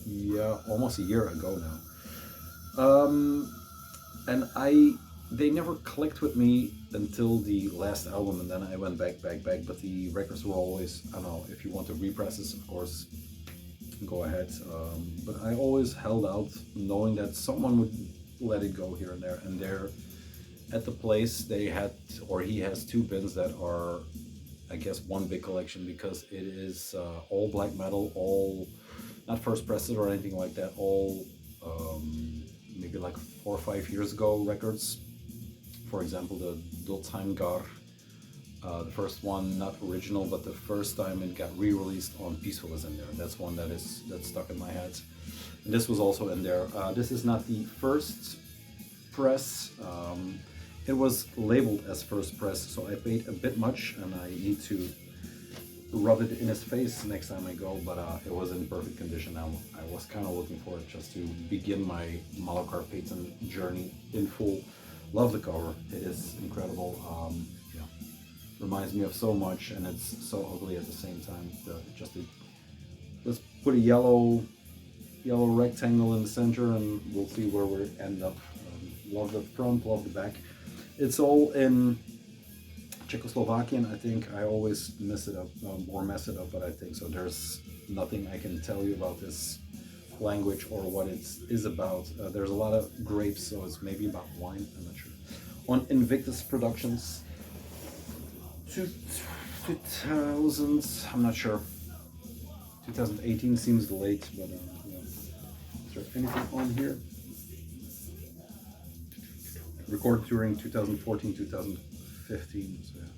Yeah, almost a year ago now. And they never clicked with me until the last album, and then I went back, but the records were always, I don't know, if you want to repress this, of course, go ahead. But I always held out, knowing that someone would let it go here and there. And there, at the place, he has 2 bins that are, I guess, one big collection, because it is all black metal, all, not first presses or anything like that, all maybe like 4 or 5 years ago records. For example, the Dultheimgar, the first one, not original, but the first time it got re-released on Peaceful is in there. That's one that's stuck in my head. And this was also in there. This is not the first press. It was labeled as first press, so I paid a bit much, and I need to rub it in his face next time I go, but it was in perfect condition. I was kind of looking for it just to begin my Malachar Payton journey in full. Love the cover, it is incredible. Yeah, reminds me of so much, and it's so ugly at the same time. Let's put a yellow rectangle in the center, and we'll see where we end up. Love the front, love the back. It's all in Czechoslovakian, I think. I always mess it up, but I think so. There's nothing I can tell you about this language or what it is about. There's a lot of grapes, so it's maybe about wine, I'm not sure. On Invictus Productions, 2000, I'm not sure. 2018 seems late, but yeah. Is there anything on here? Recorded during 2014, 2015, so yeah.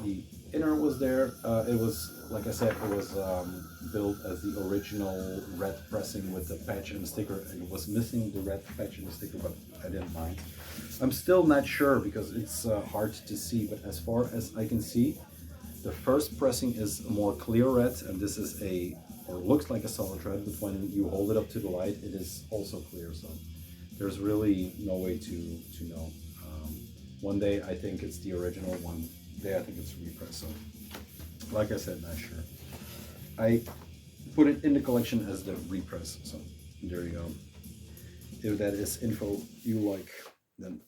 the inner was there. It was, like I said, it was built as the original red pressing with the patch and the sticker, and it was missing the red patch and the sticker, but I didn't mind. I'm still not sure because it's hard to see, but as far as I can see, the first pressing is a more clear red, and this is a, or looks like a solid red, but when you hold it up to the light, it is also clear, so there's really no way to know. One day I think it's the original, one day I think it's repress, so like I said, not sure. I put it in the collection as the repress, so there you go. If that is info you like, then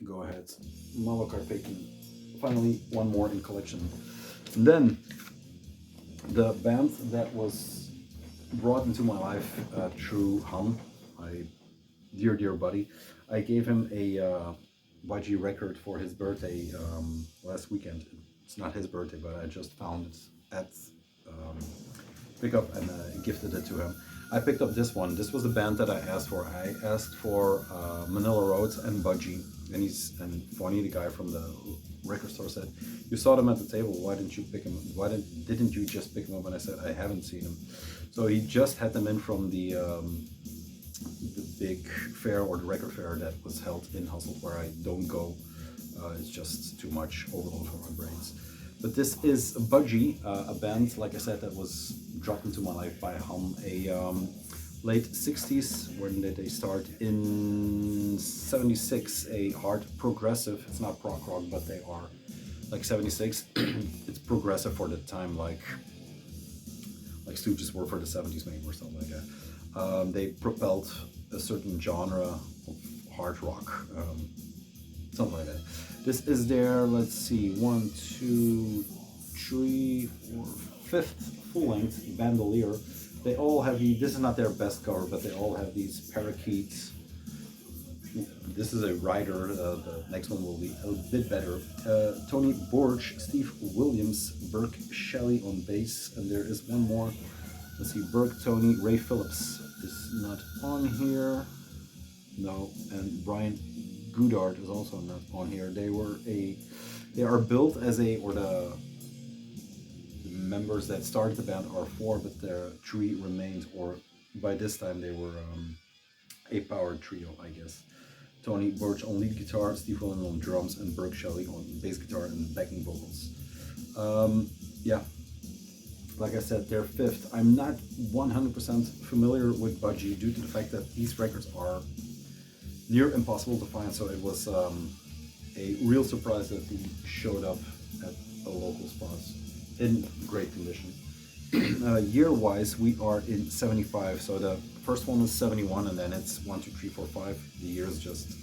go ahead. Malakar Payton. Finally, one more in collection. And then the band that was brought into my life through Han, my dear buddy. I gave him a Budgie record for his birthday last weekend. It's not his birthday, but I just found it at pickup and gifted it to him. I picked up this one. This was the band that I asked for. I asked for Manilla Road and Budgie, and Fonny, the guy from the record store, said, "You saw them at the table. Why didn't you pick them? Didn't you just pick them up?" And I said, "I haven't seen them." So he just had them in from the big fair, or the record fair that was held in Hasselt, where I don't go. It's just too much overload for my brains. But this is Budgie, a band, like I said, that was dropped into my life by Hum, a late 60s. When did they start? In 76, a hard progressive. It's not prog rock, but they are like 76. It's progressive for the time, like Stooges were for the 70s maybe, or something like that. They propelled a certain genre of hard rock, something like that. This is their, let's see, 1, 2, 3, 4, 5th full-length bandolier. They all have this is not their best cover, but they all have these parakeets. This is a rider. The next one will be a bit better. Tony Borch, Steve Williams, Burke Shelley on bass, and there is one more. Let's see, Burke, Tony, Ray Phillips is not on here. No, and Brian Goodard is also not on here. They are built as the members that started the band are 4, but there 3 remained, or by this time they were a power trio, I guess. Tony Birch on lead guitar, Steve Williams on drums, and Burke Shelley on bass guitar and backing vocals. Yeah, like I said, they're 5th. I'm not 100% familiar with Budgie due to the fact that these records are near impossible to find, so it was a real surprise that he showed up at a local spot in great condition. Year-wise, we are in 75, so the first one was 71, and then it's 1, 2, 3, 4, 5. The years just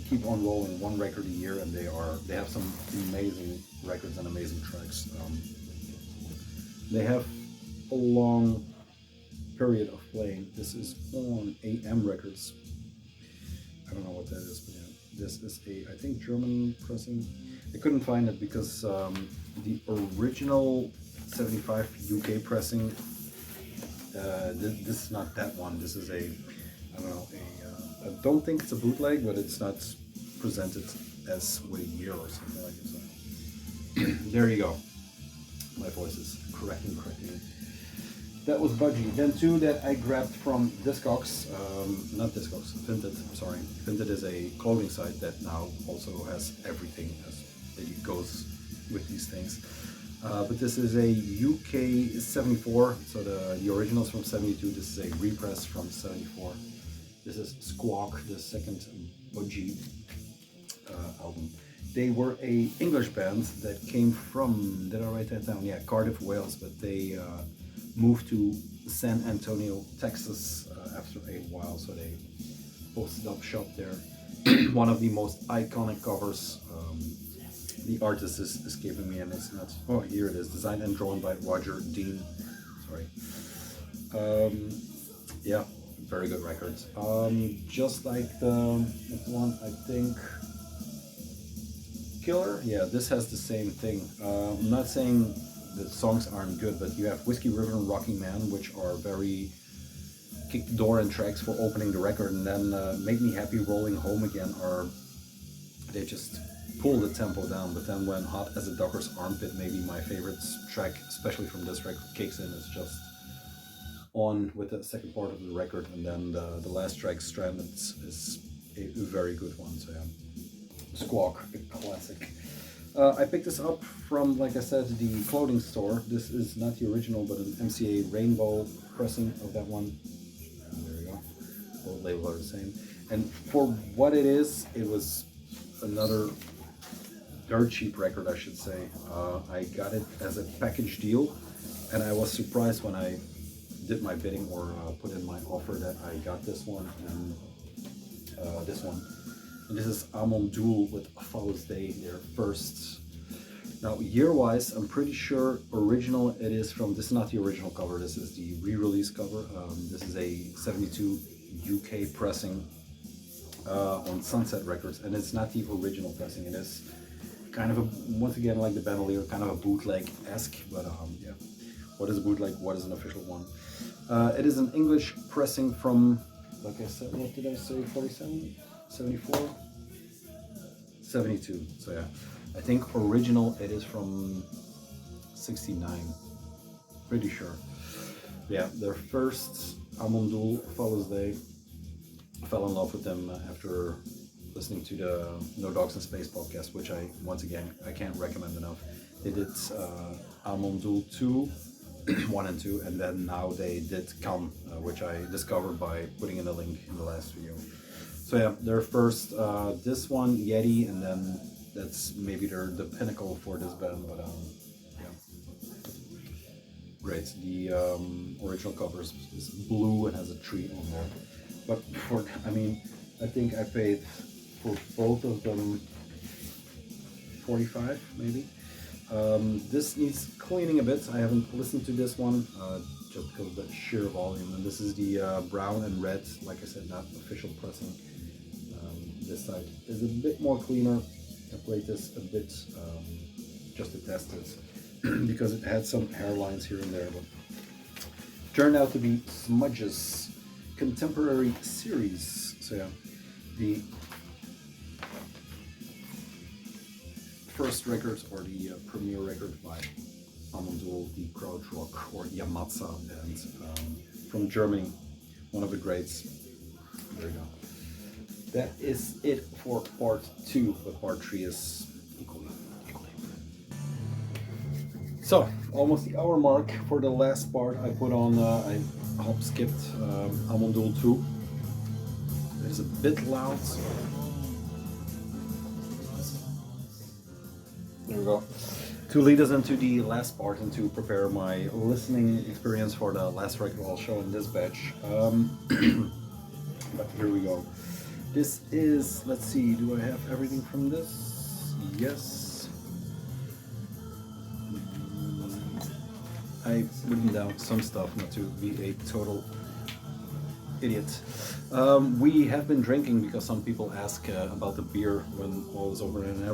keep on rolling, one record a year, and they have some amazing records and amazing tracks. They have a long period of playing. This is on AM Records. I don't know what that is, but yeah, this is I think German pressing. I couldn't find it because the original 75 UK pressing, this is not that one. This is I don't think it's a bootleg, but it's not presented as with a year or something like it. So there you go. My voice is cracking. That was Budgie. Then 2 that I grabbed from Discogs, not Discogs, Vinted, sorry. Vinted is a clothing site that now also has everything that goes with these things. But this is a UK 74, so the original's from 72, this is a repress from 74. This is Squawk, the second Budgie album. They were a English band that came from, did I write that down? Yeah, Cardiff, Wales, but they moved to San Antonio, Texas after a while, so they posted up shop there. One of the most iconic covers. The artist is escaping me, and it's not. Oh, here it is. Designed and drawn by Roger Dean. Sorry. Yeah, very good record. Just like the one, I think. Killer. Yeah, this has the same thing. I'm not saying the songs aren't good, but you have Whiskey River and Rocking Man, which are very kick the door and tracks for opening the record, and then Make Me Happy, Rolling Home Again are they just pull the tempo down. But then when Hot as a Docker's Armpit, maybe my favorite track, especially from this record, kicks in, it's just on with the second part of the record, and then the last track, Stranded, is a very good one. So yeah, Squawk, a classic. I picked this up from, like I said, the clothing store. This is not the original, but an MCA rainbow pressing of that one. And there we go. Both labels are the same. And for what it is, it was another dirt cheap record, I should say. I got it as a package deal, and I was surprised when I did my bidding or put in my offer that I got this one and this one. And this is Amon Düül with Father's Day, their first. Now, year-wise, I'm pretty sure original it is from, this is not the original cover, this is the re-release cover. This is a 72 UK pressing on Sunset Records, and it's not the original pressing. It is kind of a, once again, like the Bandolier, kind of a bootleg-esque, but yeah. What is a bootleg? What is an official one? It is an English pressing from, like I said, what did I say, 47? 74? 72, so yeah. I think original it is from 69, pretty sure. Yeah, their first Amon Düül, Father's Day. I fell in love with them after listening to the No Dogs in Space podcast, which I, once again, I can't recommend enough. They did Amon Düül 2, 1 and 2, and then now they did Come, which I discovered by putting in a link in the last video. So yeah, their first, this one, Yeti, and then that's maybe the pinnacle for this band, but yeah. Great. The original cover is blue and has a tree on there. But for, I mean, I think I paid for both of them 45 maybe. This needs cleaning a bit. I haven't listened to this one just because of the sheer volume. And this is the brown and red, like I said, not official pressing. This side is a bit more cleaner. I played this a bit just to test it because it had some hairlines here and there, but turned out to be Smudge's contemporary series. So yeah, the first record, or the premiere record by Amon Düül, the Krautrock or Yamatsa band from Germany, one of the greats. There you go. That is it for part 2, but part 3 is equally. So, almost the hour mark for the last part. I put on, I hop-skipped Amon Düül 2. It is a bit loud. There we go. To lead us into the last part and to prepare my listening experience for the last record I'll show in this batch. But here we go. This is, let's see, do I have everything from this? Yes. I've written down some stuff, not to be a total idiot. We have been drinking because some people ask about the beer when all is over, and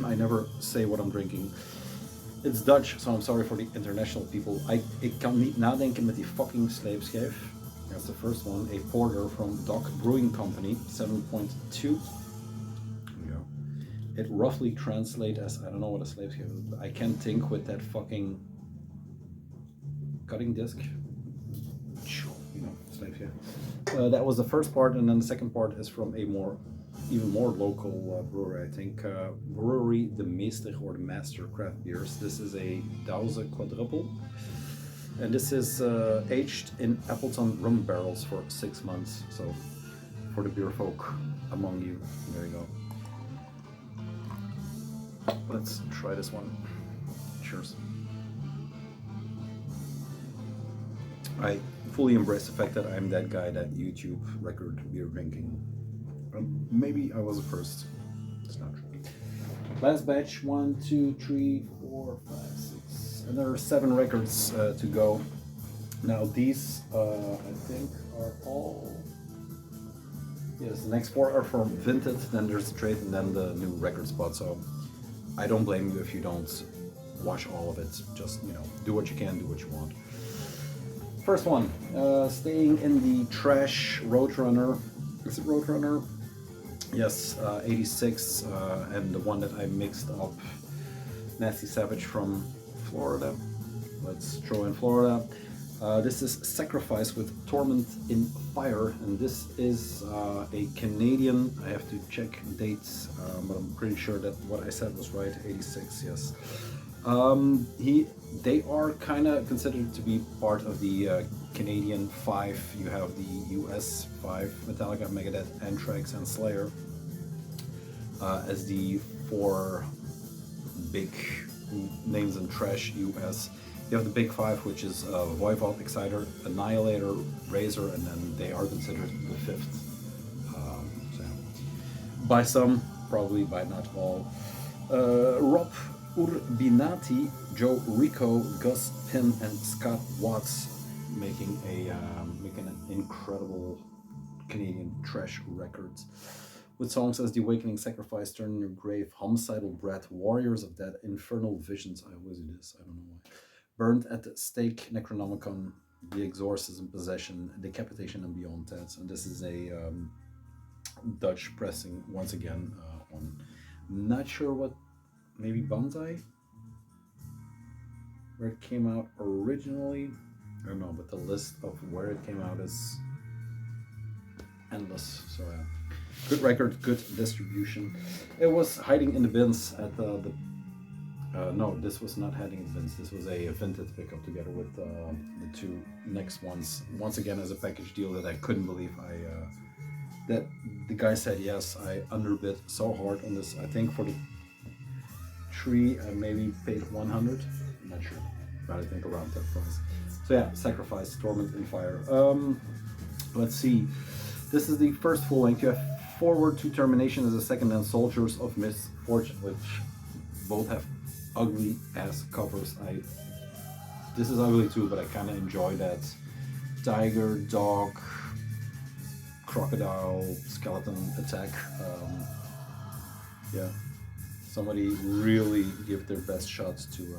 I never say what I'm drinking. It's Dutch, so I'm sorry for the international people. Ik kan niet nadenken met die fucking sleepschijf. That's the first one, a porter from Dock Brewing Company, 7.2. Yeah. It roughly translates as, I don't know what a sleepschijf is, but I can't think with that fucking cutting disc. You know, sleepschijf. That was the first part, and then the second part is from a even more local brewery, I think. Brewery De Meester, or the Master Craft Beers. This is a Dowse quadruple. And this is aged in Appleton rum barrels for 6 months. So, for the beer folk among you, there you go. Let's try this one. Cheers. I fully embrace the fact that I'm that guy that YouTube record beer drinking. Maybe I was the first. It's not true. Last batch, 1, 2, 3, 4, 5, 6. And there are 7 records to go. Now these, I think, are all. Yes, the next 4 are from Vinted. Then there's the trade, and then the new record spot. So I don't blame you if you don't watch all of it. Just, you know, do what you can, do what you want. First one, staying in the thrash Roadrunner. Is it Roadrunner? Yes, 86, and the one that I mixed up, Nasty Savage from Florida. Let's throw in Florida. This is Sacrifice with Torment in Fire, and this is a Canadian. I have to check dates, but I'm pretty sure that what I said was right. 86, yes. They are kind of considered to be part of the Canadian five. You have the US five: Metallica, Megadeth, Anthrax, and Slayer, as the four big names in thrash US. You have the big five, which is Vaal, Exciter, Annihilator, Razor, and then they are considered the fifth. So, by some, probably by not all. Rob Urbinati, Joe Rico, Gus Pym, and Scott Watts making an incredible Canadian thrash records with songs as The Awakening, Sacrifice, Turn in Your Grave, Homicidal Breath, Warriors of Death, Infernal Visions. I always do this, I don't know why. Burned at the Stake, Necronomicon, The Exorcism, Possession, Decapitation, and Beyond That. And this is a Dutch pressing once again on, not sure what, maybe Banzai, where it came out originally. I don't know, but the list of where it came out is endless. So good record, good distribution. It was hiding in the bins at no, this was not hiding in the bins. This was a vintage pickup together with the two next ones. Once again, as a package deal that I couldn't believe. That the guy said yes. I underbid so hard on this. I think for the tree, I maybe paid 100. I'm not sure, but I think around that price. So yeah, Sacrifice, Torment in Fire. Let's see. This is the first full length. You have Forward to Termination as a second, and Soldiers of Misfortune, which both have ugly ass covers. This is ugly too, but I kind of enjoy that tiger, dog, crocodile, skeleton attack. Yeah, somebody really give their best shots to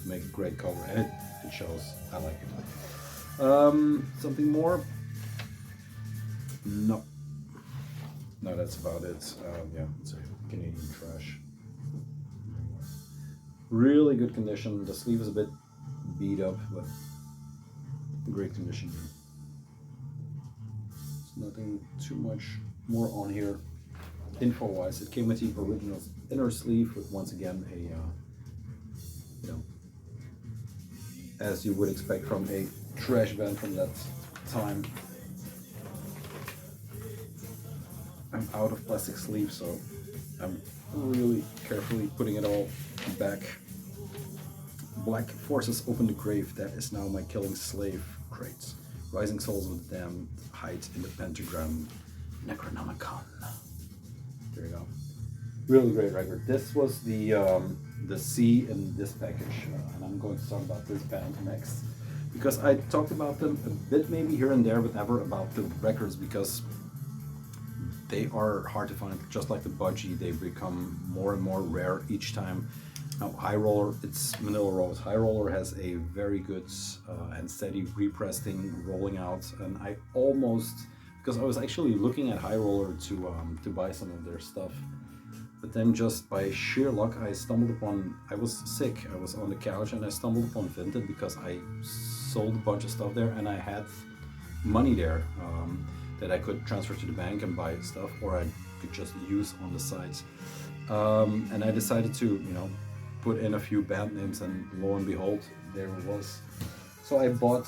make a great cover, and it shows. I like it. Something more? No, that's about it. Yeah, it's a Canadian thrash. Really good condition. The sleeve is a bit beat up, but great condition. There's nothing too much more on here info-wise. It came with the original inner sleeve with, once again, a as you would expect from a thrash band from that time. I'm out of plastic sleeve, so I'm really carefully putting it all back. Black Forces Open the Grave, that is now my killing slave. Great. Rising Souls of the Damned, Hide in the Pentagram, Necronomicon. There you go. Really great record. This was the C in this package, and I'm going to talk about this band next, because I talked about them a bit maybe here and there, but never about the records, because they are hard to find. Just like the Budgie, they become more and more rare each time. Now, High Roller, it's Manilla Road. High Roller has a very good and steady repress thing rolling out, and I almost, because I was actually looking at High Roller to buy some of their stuff, but then just by sheer luck I stumbled upon, I was sick, I was on the couch, and I stumbled upon Vinted because I sold a bunch of stuff there, and I had money there that I could transfer to the bank and buy stuff, or I could just use on the site. And I decided to, put in a few band names, and lo and behold, there it was. So I bought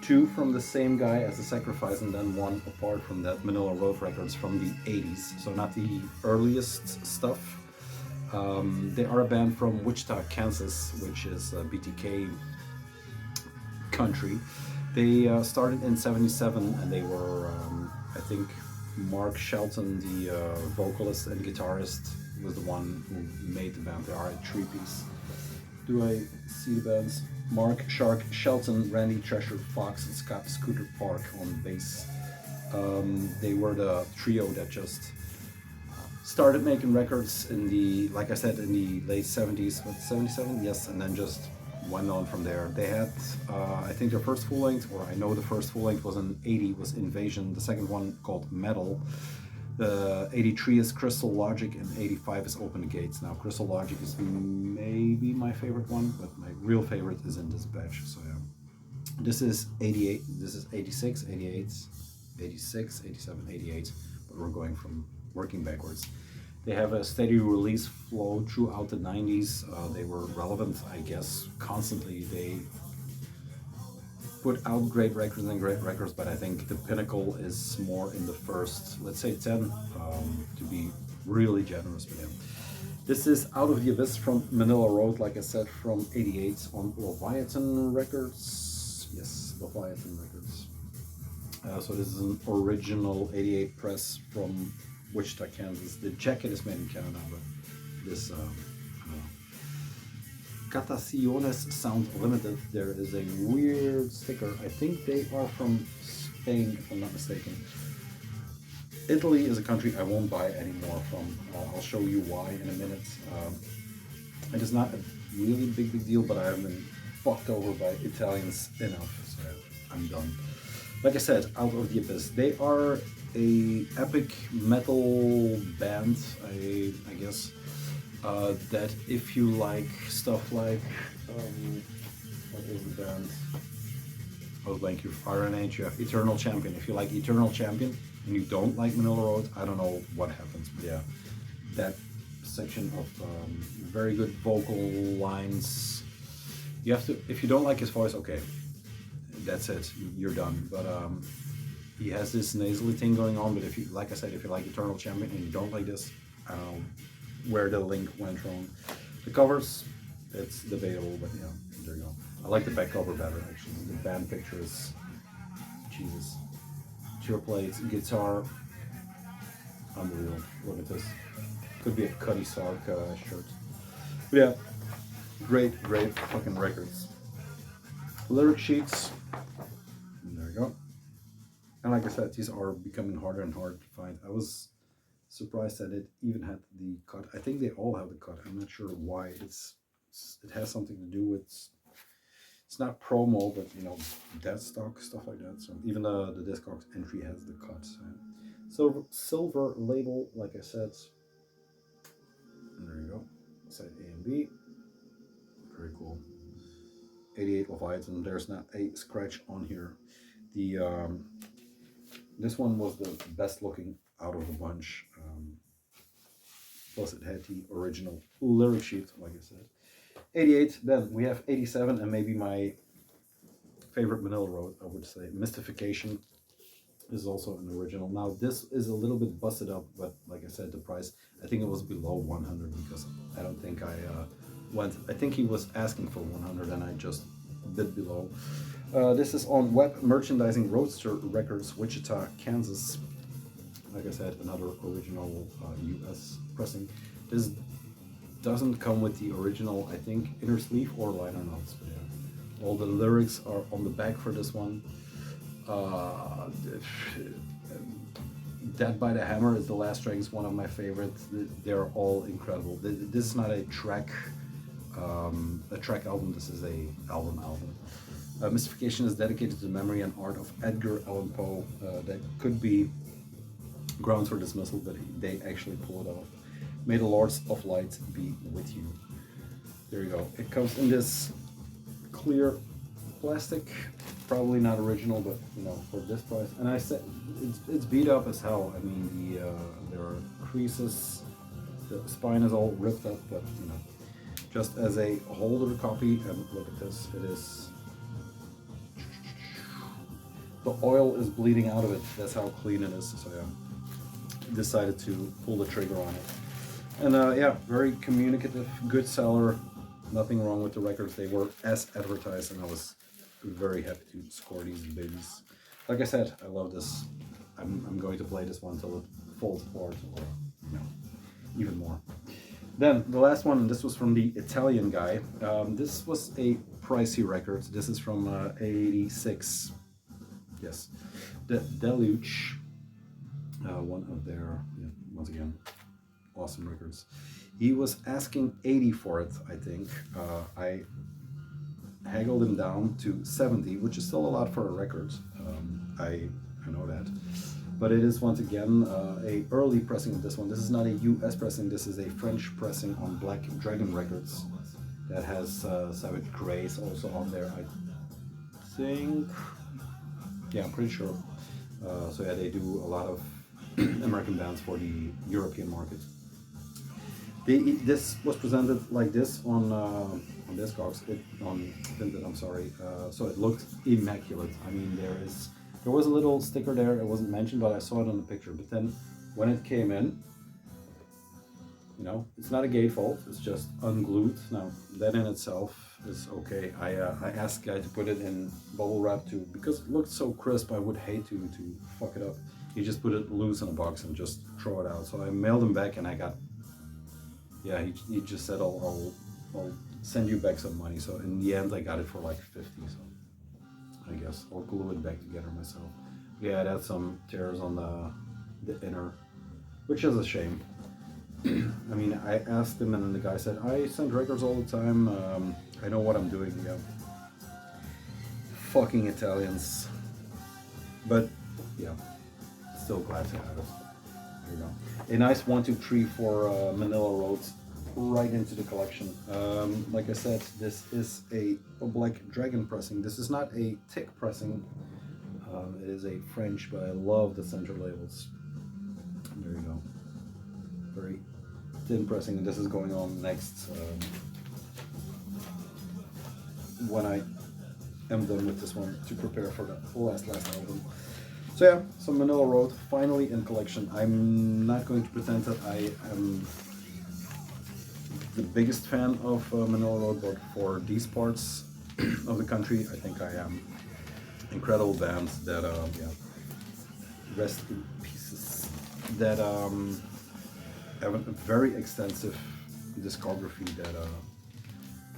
two from the same guy as the Sacrifice, and then one apart from that, Manilla Road records from the 80s, so not the earliest stuff. They are a band from Wichita, Kansas, which is BTK country. They started in '77, and they were, I think, Mark Shelton, the vocalist and guitarist, was the one who made the band. They are a three-piece. Do I see the bands? Mark Shark Shelton, Randy Treasure Fox, and Scott Scooter Park on bass. They were the trio that just started making records in the, like I said, in the late 70s, but 77? Yes, and then just went on from there. They had, I think their first full length, or I know the first full length was in '80, was Invasion. The second one, called Metal, 83 is Crystal Logic, and 85 is Open the Gates. Now, Crystal Logic is maybe my favorite one, but my real favorite is in this batch. So yeah, this is 88, this is 86, 88, 86, 87, 88, but we're going from working backwards. They have a steady release flow throughout the 90s. They were relevant, I guess, constantly. They put out great records and great records, but I think the pinnacle is more in the first, let's say 10, to be really generous with him. This is Out of the Abyss from Manilla Road, like I said, from 88 on Leviathan Records. Yes, Leviathan Records. So this is an original 88 press from Wichita, Kansas. The jacket is made in Canada, but this, I don't know. Cataciones Sound Limited. There is a weird sticker. I think they are from Spain, if I'm not mistaken. Italy is a country I won't buy anymore from. I'll show you why in a minute. It is not a really big deal, but I have been fucked over by Italians enough, so I'm done. Like I said, Out of the Abyss. They are a epic metal band, I guess. That if you like stuff like, what is the band? Oh, thank you, Iron Age. You have Eternal Champion. If you like Eternal Champion and you don't like Manilla Road, I don't know what happens, but yeah, that section of very good vocal lines. You have to, if you don't like his voice, okay, that's it, you're done. But he has this nasally thing going on. But if you, like I said, if you like Eternal Champion and you don't like this, I don't know where the link went wrong. The covers, it's debatable, but yeah, there you go. I like the back cover better, actually. The band picture is, Jesus. Pure plates, guitar, unbelievable. Look at this. Could be a Cuddy Sark shirt. But yeah, great fucking records. Lyric sheets, there you go. And like I said, these are becoming harder and harder to find. I was surprised that it even had the cut. I think they all have the cut. I'm not sure why. It has something to do with, it's not promo, but you know, dead stock, stuff like that. So even the Discogs entry has the cut. Silver label, like I said. And there you go. Side A and B. Very cool. 88 Leviathan. There's not a scratch on here. The this one was the best looking out of the bunch. Plus it had the original lyric sheet, like I said. 88, then we have 87, and maybe my favorite Manilla Road, I would say. Mystification is also an original. Now this is a little bit busted up, but like I said, the price, I think it was below 100 because I don't think I went, I think he was asking for 100 and I just bid below. This is on Web Merchandising Roadster Records, Wichita, Kansas. Like I said, another original US pressing. This doesn't come with the original, I think, inner sleeve or liner notes. But yeah. All the lyrics are on the back for this one. Dead by the Hammer is the last track, is one of my favorites. They're all incredible. This is not a track album, this is a album. Mystification is dedicated to the memory and art of Edgar Allan Poe. That could be grounds for dismissal, but they actually pull it off. May the Lords of Light be with you. There you go. It comes in this clear plastic, probably not original, but you know, for this price. And I said it's beat up as hell. I mean, there are creases, the spine is all ripped up, but you know, just as a holder copy. And look at this. It is. The oil is bleeding out of it. That's how clean it is. So yeah, decided to pull the trigger on it. And yeah, very communicative, good seller. Nothing wrong with the records. They were as advertised, and I was very happy to score these babies. Like I said, I love this. I'm going to play this one until it falls apart, or you know, even more. Then the last one, this was from the Italian guy. This was a pricey record. This is from 86. Yes, the Deluxe, one of their, yeah, once again, awesome records. He was asking 80 for it, I think. I haggled him down to 70, which is still a lot for a record. I know that. But it is once again a early pressing of this one. This is not a US pressing, this is a French pressing on Black Dragon Records that has Savage Grace also on there, I think. Yeah, I'm pretty sure. So yeah, they do a lot of American bands for the European market. This was presented like this on Discogs, on Vinted, I'm sorry. So it looked immaculate. I mean, there was a little sticker there. It wasn't mentioned, but I saw it on the picture. But then when it came in, you know, it's not a gatefold. It's just unglued. Now that in itself is okay. I asked Guy to put it in bubble wrap too, because it looked so crisp. I would hate to fuck it up. He just put it loose in a box and just throw it out. So I mailed him back, and I got. Yeah, he just said I'll send you back some money. So in the end, I got it for like 50. So I guess I'll glue it back together myself. Yeah, it had some tears on the inner, which is a shame. I mean, I asked him, and then the guy said, I send records all the time. I know what I'm doing. Yeah. Fucking Italians. But yeah, still glad to have it. There you go. A nice 1, 2, 3 for Manilla Road right into the collection. Like I said, this is a Black Dragon pressing. This is not a thick pressing. It is a French, but I love the center labels. There you go. Very thin pressing, and this is going on next when I am done with this one to prepare for the last album. So yeah, so Manilla Road finally in collection. I'm not going to pretend that I am the biggest fan of Manilla Road, but for these parts of the country, I think I am. Incredible bands that, yeah, rest in pieces, that have a very extensive discography that,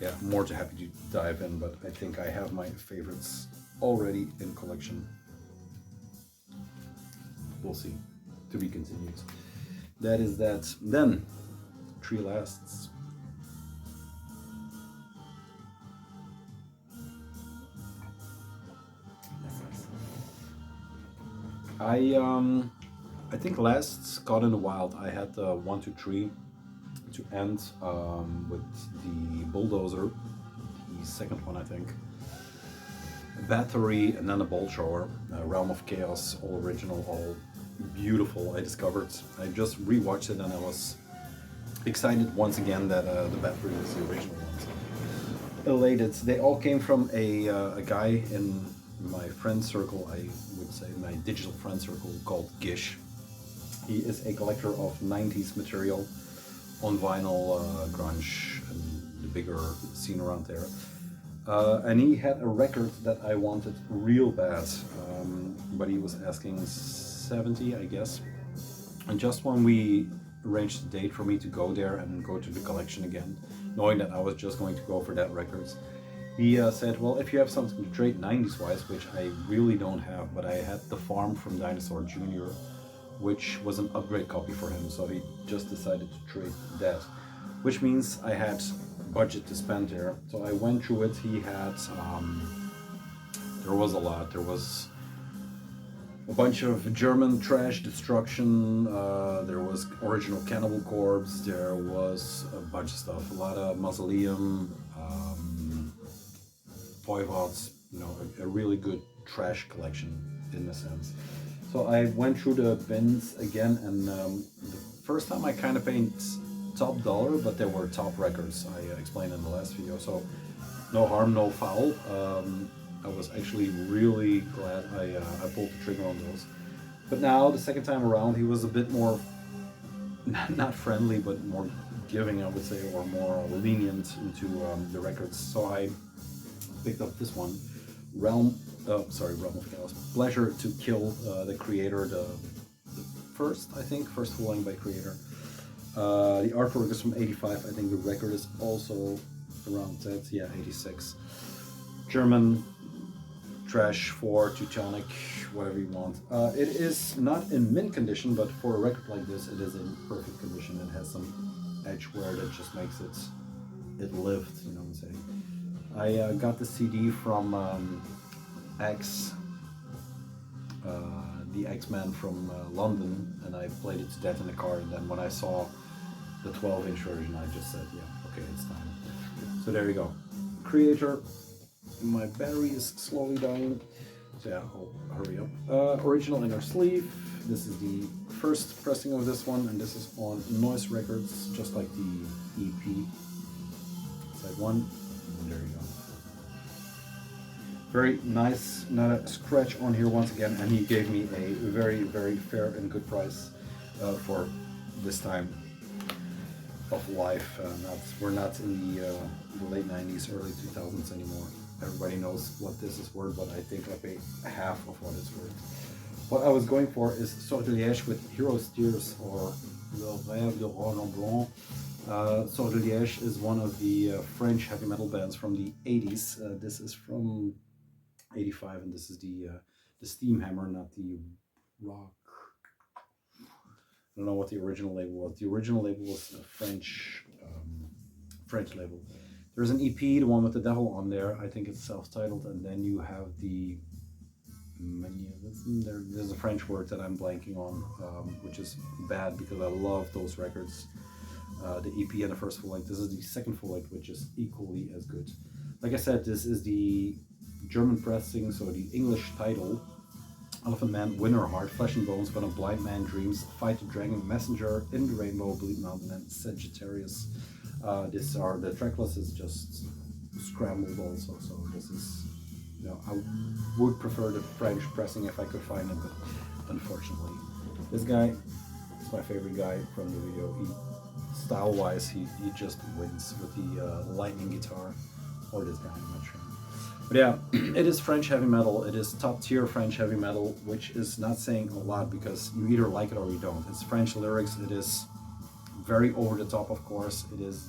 yeah, I'm more than happy to dive in, but I think I have my favorites already in collection. We'll see. To be continued. That is that. Then, 3 lasts. I think last Gone in the Wild I had the 1, 2, 3 to end with the Bulldozer, the second one I think. Battery, and then a Bolt Thrower, Realm of Chaos, all original, all beautiful. I just rewatched it and I was excited once again that the Battery was the original ones. Elated. They all came from a guy in my friend circle, I would say my digital friend circle, called Gish. He is a collector of 90s material on vinyl, grunge, and the bigger scene around there. And he had a record that I wanted real bad, but he was asking 70, I guess. And just when we arranged the date for me to go there and go to the collection again, knowing that I was just going to go for that records, he said, well, if you have something to trade 90s wise, which I really don't have, but I had The Farm from Dinosaur Jr., which was an upgrade copy for him, so he just decided to trade that, which means I had budget to spend there. So I went through it. He had, there was a lot. There was a bunch of German thrash destruction, there was original Cannibal Corpse, there was a bunch of stuff, a lot of Mausoleum, Voivods, you know, a really good trash collection in a sense. So I went through the bins again, and the first time I kind of paid top dollar, but there were top records, I explained in the last video, so no harm, no foul. I was actually really glad I pulled the trigger on those. But now, the second time around, he was a bit more, not friendly, but more giving, I would say, or more lenient into the records. So I picked up this one, Realm of Chaos, Pleasure to Kill, the Kreator, the first full length by Kreator. The artwork is from 85, I think the record is also around that, yeah, 86. German trash for Teutonic, whatever you want. It is not in mint condition, but for a record like this, it is in perfect condition. It has some edge wear that just makes it lived, you know what I'm saying. I got the CD from X, the X-Men from London, and I played it to death in the car. And then when I saw the 12-inch version, I just said, yeah, okay, it's time. So there you go. Kreator. My battery is slowly dying, so yeah, I'll hurry up. Original inner sleeve. This is the first pressing of this one, and this is on Noise Records, just like the EP. Side one, and there you go. Very nice, not a scratch on here once again, and he gave me a very, very fair and good price for this time of life. We're not in the late 90s, early 2000s anymore. Everybody knows what this is worth, but I think I paid half of what it's worth. What I was going for is Sortilège with Hero's Tears, or Le Rêve de Roland Blanc. Sortilège is one of the French heavy metal bands from the 80s. This is from 85, and this is the Steam Hammer, not the Rock. I don't know what the original label was. The original label was a French label. There's an EP, the one with the devil on there. I think it's self-titled, and then you have the there's a French word that I'm blanking on, which is bad because I love those records. The EP and the first full length. This is the second full length, which is equally as good. Like I said, this is the German pressing, so the English title. Elephant Man, Winter Heart, Flesh and Bones, When a Blind Man Dreams, Fight the Dragon, Messenger, In the Rainbow, Bleed Mountain, and Sagittarius. The track list is just scrambled also, so this is, you know, I would prefer the French pressing if I could find it, but unfortunately. This guy is my favorite guy from the video. Style-wise, he just wins with the lightning guitar, or this guy, I'm not sure. But yeah, it is French heavy metal. It is top tier French heavy metal, which is not saying a lot because you either like it or you don't. It's French lyrics. It is very over the top, of course. It is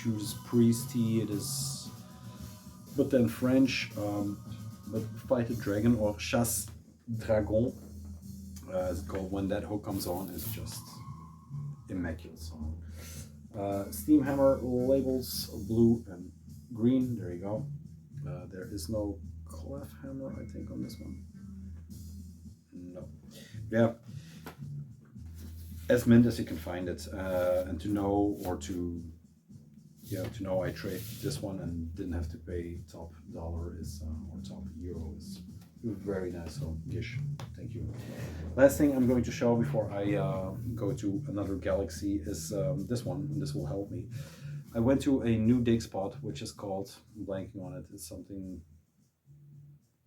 Judas Priesty. It is, but then French. But Fight the Dragon, or Chasse Dragon, as it's called, when that hook comes on, is just immaculate song. Steam Hammer labels blue and green. There you go. There is no clef hammer, I think, on this one. No. Yeah. As mint as you can find it, and to know, or to know I trade this one and didn't have to pay top dollar is or top euro is very nice. So Gish, thank you. Last thing I'm going to show before I go to another galaxy is this one, and this will help me. I went to a new dig spot, which is called, I'm blanking on it, it's something,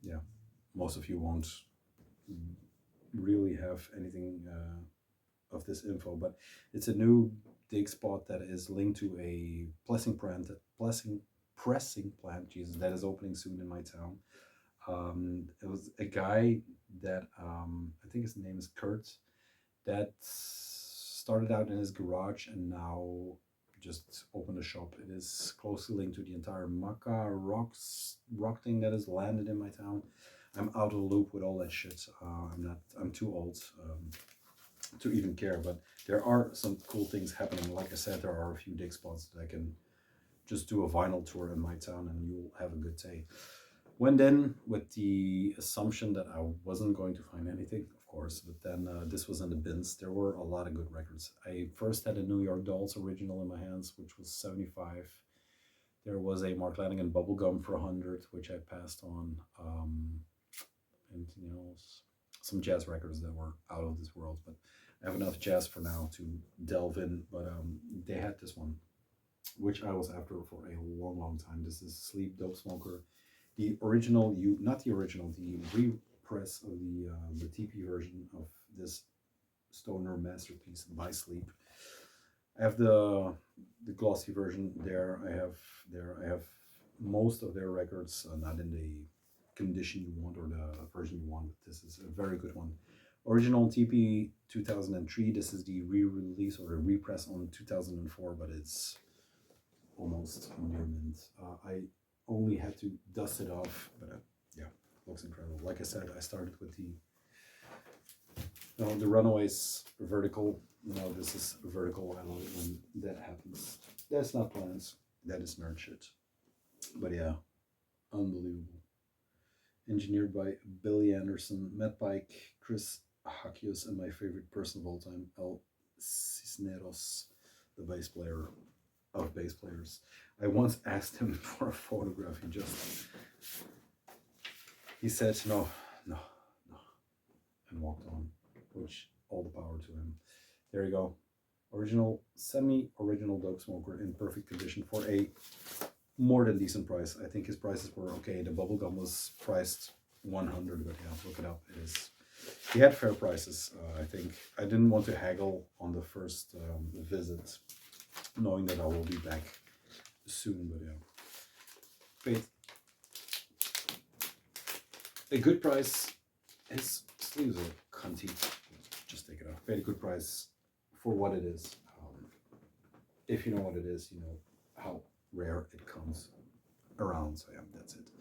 yeah, most of you won't really have anything of this info, but it's a new dig spot that is linked to a pressing plant, Jesus, that is opening soon in my town. It was a guy that, I think his name is Kurt, that started out in his garage and now just opened a shop. It is closely linked to the entire Maca rock thing that has landed in my town. I'm out of the loop with all that shit. I'm too old to even care, but there are some cool things happening. Like I said, there are a few dig spots that I can just do a vinyl tour in my town and you'll have a good day. Went in with the assumption that I wasn't going to find anything, of course, but then this was in the bins. There were a lot of good records. I first had a New York Dolls original in my hands, which was 75. There was a Mark Lanigan Bubblegum for 100, which I passed on. Anything else? Some jazz records that were out of this world, but I have enough jazz for now to delve in. But they had this one, which I was after for a long, long time. This is Sleep Dope Smoker. The original, not the original, the repress of the TP version of this stoner masterpiece by Sleep. I have the glossy version there. I have most of their records, not in the condition you want or the version you want. This is a very good one. Original TP 2003. This is the re-release or the repress on 2004, but it's almost near mint. I only had to dust it off, but yeah, looks incredible. Like I said, I started with the Runaways vertical. No, this is vertical. I love it when that happens. That's not plans. That is nerd shit. But yeah, unbelievable. Engineered by Billy Anderson, Matt Pike, Chris Hakius and my favorite person of all time, El Cisneros, the bass player of bass players. I once asked him for a photograph. He said no, no, no, and walked on, which all the power to him. There you go. Original, semi-original Dope Smoker in perfect condition for a more than decent price. I think his prices were okay. The bubblegum was priced 100, but yeah, look it up. It is. He had fair prices. I think I didn't want to haggle on the first visit, knowing that I will be back soon. But yeah, paid a good price. His sleeves are cunty. Just take it off. Paid a good price for what it is. If you know what it is, you know how rare it comes around. So yeah, that's it.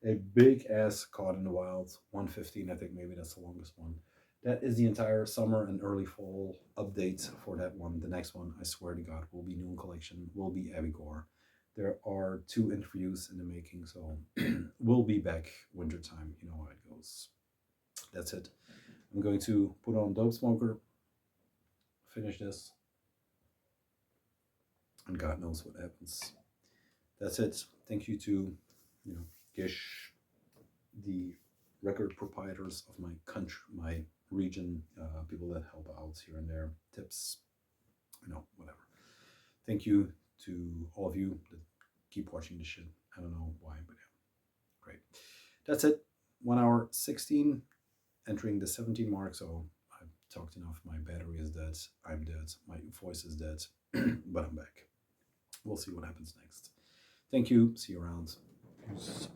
A big ass caught in the wild, 115. I think maybe that's the longest one. That is the entire summer and early fall update for that one. The next one, I swear to God, will be Noon Collection, will be Abigor. There are 2 interviews in the making, so we'll be back wintertime. You know how it goes. That's it. I'm going to put on Dope Smoker, finish this, and God knows what happens. That's it. Thank you to, Gish, the record proprietors of my country, my region, people that help out here and there, tips, whatever. Thank you to all of you that keep watching this shit. I don't know why, but yeah, great. That's it. 1 hour 16, entering the 17 mark. So I've talked enough. My battery is dead. I'm dead. My voice is dead, but I'm back. We'll see what happens next. Thank you. See you around. Peace.